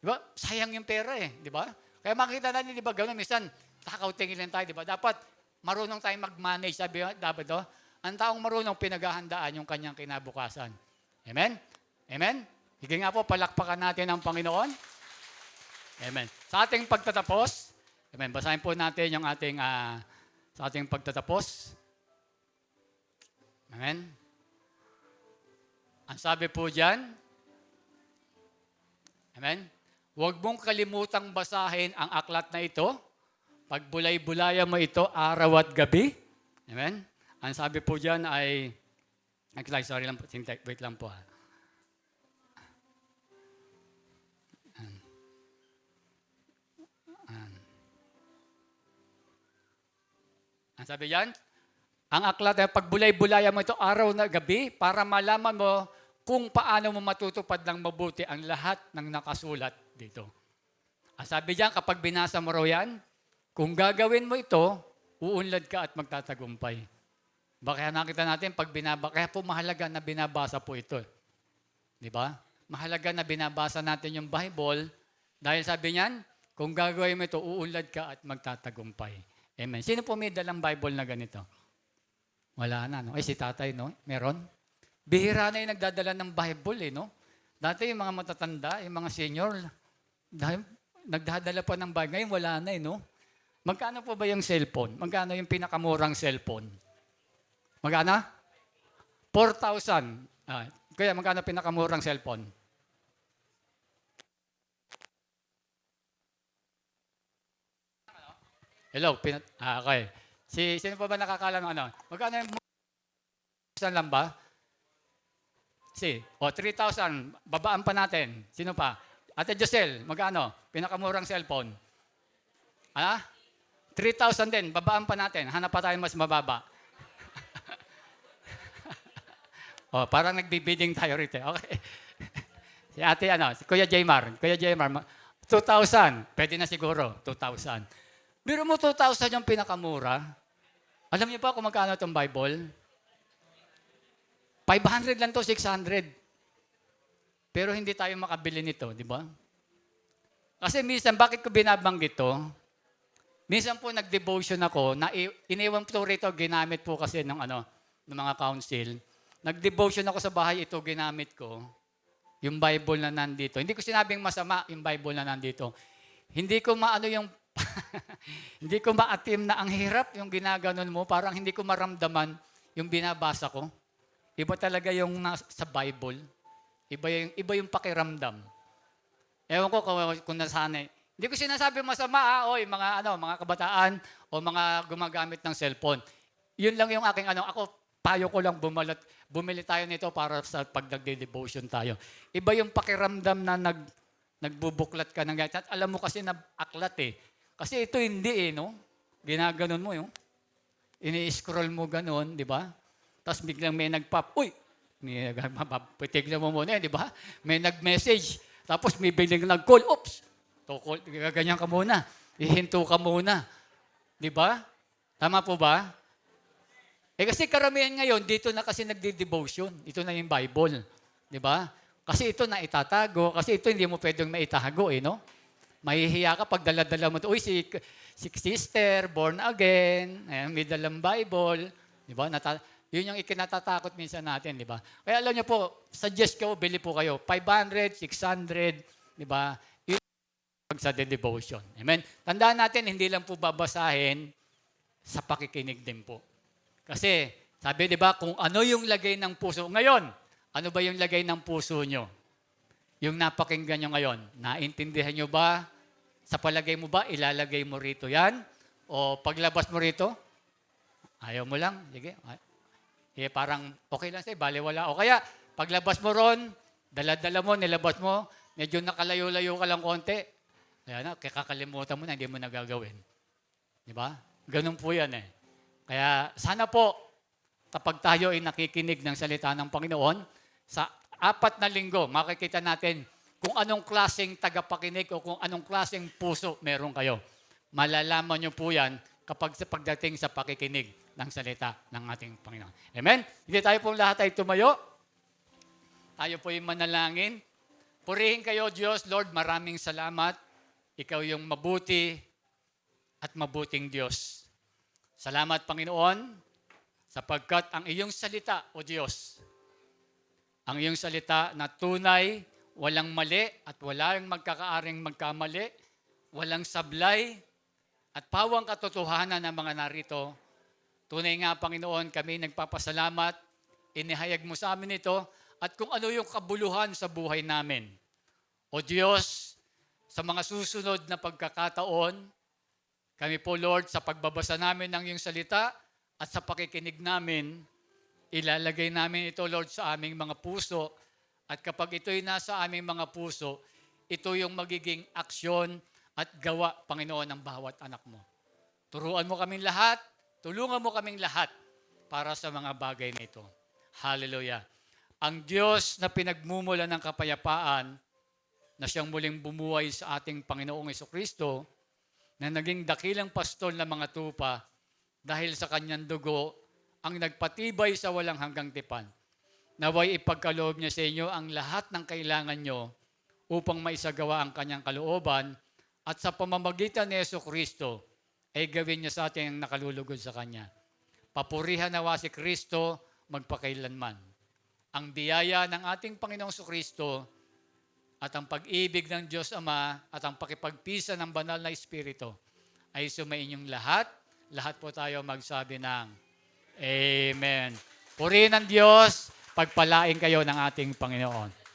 Di ba? Sayang yung pera di ba? Kaya makita natin, di ba, gano'n, minsan, takautingin lang tayo, di ba? Dapat marunong tayong mag-manage, sabi dapat ang taong marunong pinaghahandaan yung kanyang kinabukasan. Amen? Amen? Sige nga po, palakpakan natin ang Panginoon. Amen. Sa ating pagtatapos, amen, basahin po natin yung ating, sa ating pagtatapos. Amen? Ang sabi po dyan, amen? Huwag mong kalimutang basahin ang aklat na ito. Pagbulay-bulayan mo ito araw at gabi. Amen? Ang sabi po dyan ay, sorry lang po, wait lang po. Ang sabi dyan, ang aklat ay pagbulay-bulayan mo ito araw na gabi para malaman mo kung paano mo matutupad ng mabuti ang lahat ng nakasulat dito. Ang sabi dyan, kapag binasa mo raw yan, kung gagawin mo ito, uunlad ka at magtatagumpay. Kaya nakita natin, kaya po mahalaga na binabasa po ito. Di ba? Mahalaga na binabasa natin yung Bible dahil sabi niyan, kung gagawin mo ito, uunlad ka at magtatagumpay. Amen. Sino po may dalang Bible na ganito? Wala na, no? Ay, si tatay, no? Meron? Bihira na yung nagdadala ng Bible, no? Dati yung mga matatanda, yung mga senior, dahil nagdadala pa ng Bible. Ngayon, wala na, no? Magkano po ba yung cellphone? Magkano yung pinakamurang cellphone? Magkano? 4,000. Kaya magkano pinakamurang cellphone? Hello, okay. Sino pa ba nakakalam ano? Magkano yung 1,000 lang ba? 3,000. Babaan pa natin. Sino pa? Ate Josel, magkano? Pinakamurang cellphone. 3,000 din. Babaan pa natin. Hanap pa tayo mas mababa. Parang nagbibidding tayo rito. Okay. Si ate, si Kuya Jaymar. 2,000. Pwede na siguro. 2,000. Biro mo 2,000 yung pinakamura. Alam niyo ba kung magkano itong Bible? 500 lang to, 600. Pero hindi tayo makabili nito, di ba? Kasi minsan, bakit ko binabanggit to? Minsan po nag-devotion ako, iniwan po rito, ginamit po kasi ng mga council. Nag-devotion ako sa bahay, ito ginamit ko. Yung Bible na nandito. Hindi ko sinabing masama yung Bible na nandito. Hindi ko hindi ko maatim na ang hirap yung ginaganon mo. Parang hindi ko maramdaman yung binabasa ko. Iba talaga yung sa Bible. Iba yung pakiramdam. Ewan ko kung nasanay. Hindi ko sinasabi masama, mga kabataan o mga gumagamit ng cellphone. Yun lang yung aking ako payo ko lang bumili tayo nito para sa pag-devotion tayo. Iba yung pakiramdam na nagbubuklat ka ng ganyan. At alam mo kasi na aklat Kasi ito hindi no? Ginaganon mo ini-scroll mo ganon, di ba? Tapos biglang may nag-pop, tignan mo muna di ba? May nag-message. Tapos may biglang nag-call, gaganyan ka muna. Ihinto ka muna. Di ba? Tama po ba? Kasi karamihan ngayon, dito na kasi nagdi-devotion. Ito na yung Bible. Di ba? Kasi ito na itatago. Kasi ito hindi mo pwedeng maitago, no? Mahihiya ka pag dala-dala mo ito. Si sister, born again, may dalang Bible. Di ba? Yun yung ikinatatakot minsan natin, di ba? Kaya alam niyo po, suggest ko, bili po kayo. 500, 600, di ba? Yun yung sa devotion. Amen? Tandaan natin, hindi lang po babasahin, sa pakikinig din po. Kasi, sabi, di ba, kung ano yung lagay ng puso. Ngayon, ano ba yung lagay ng puso nyo? Yung napakinggan nyo ngayon, naintindihan nyo ba? Sa palagay mo ba, ilalagay mo rito yan? O paglabas mo rito, ayaw mo lang. Sige. Parang okay lang sa'yo, baliwala. O kaya, paglabas mo ron, dala-dala mo, nilabas mo, medyo nakalayo-layo ka lang konti. Kaya kakalimutan mo na, hindi mo nagagawin. Di ba? Ganun po yan Kaya sana po, kapag tayo ay nakikinig ng salita ng Panginoon, sa 4 na linggo, makikita natin kung anong klaseng tagapakinig o kung anong klaseng puso meron kayo. Malalaman nyo po yan kapag sa pagdating sa pakikinig ng salita ng ating Panginoon. Amen? Hindi tayo po lahat ay tumayo. Tayo po yung manalangin. Purihin kayo, Diyos, Lord, maraming salamat. Ikaw yung mabuti at mabuting Diyos. Salamat, Panginoon, sapagkat ang iyong salita, O Diyos, ang iyong salita na tunay, walang mali at walang magkakaaring magkamali, walang sablay at pawang katotohanan ng mga narito. Tunay nga, Panginoon, kami nagpapasalamat inihayag mo sa amin ito at kung ano yung kabuluhan sa buhay namin. O Diyos, sa mga susunod na pagkakataon, kami po Lord, sa pagbabasa namin ng iyong salita at sa pakikinig namin, ilalagay namin ito Lord sa aming mga puso at kapag ito'y nasa aming mga puso, ito yung magiging aksyon at gawa, Panginoon, ng bawat anak mo. Turuan mo kaming lahat, tulungan mo kaming lahat para sa mga bagay na ito. Hallelujah. Ang Diyos na pinagmumula ng kapayapaan na siyang muling bumuhay sa ating Panginoong Jesucristo na naging dakilang pastol ng mga tupa dahil sa kanyang dugo ang nagpatibay sa walang hanggang tipan. Naway ipagkaloob niya sa inyo ang lahat ng kailangan nyo upang maisagawa ang kanyang kalooban at sa pamamagitan ni Jesucristo ay gawin niya sa atin ang nakalulugod sa kanya. Papurihan nawa si Kristo magpakailanman. Ang biyaya ng ating Panginoong Jesucristo at ang pag-ibig ng Diyos Ama at ang pakipagpisa ng banal na Espiritu ay sumainyong lahat. Lahat po tayo magsabi ng Amen. Purihin ng Diyos, pagpalain kayo ng ating Panginoon.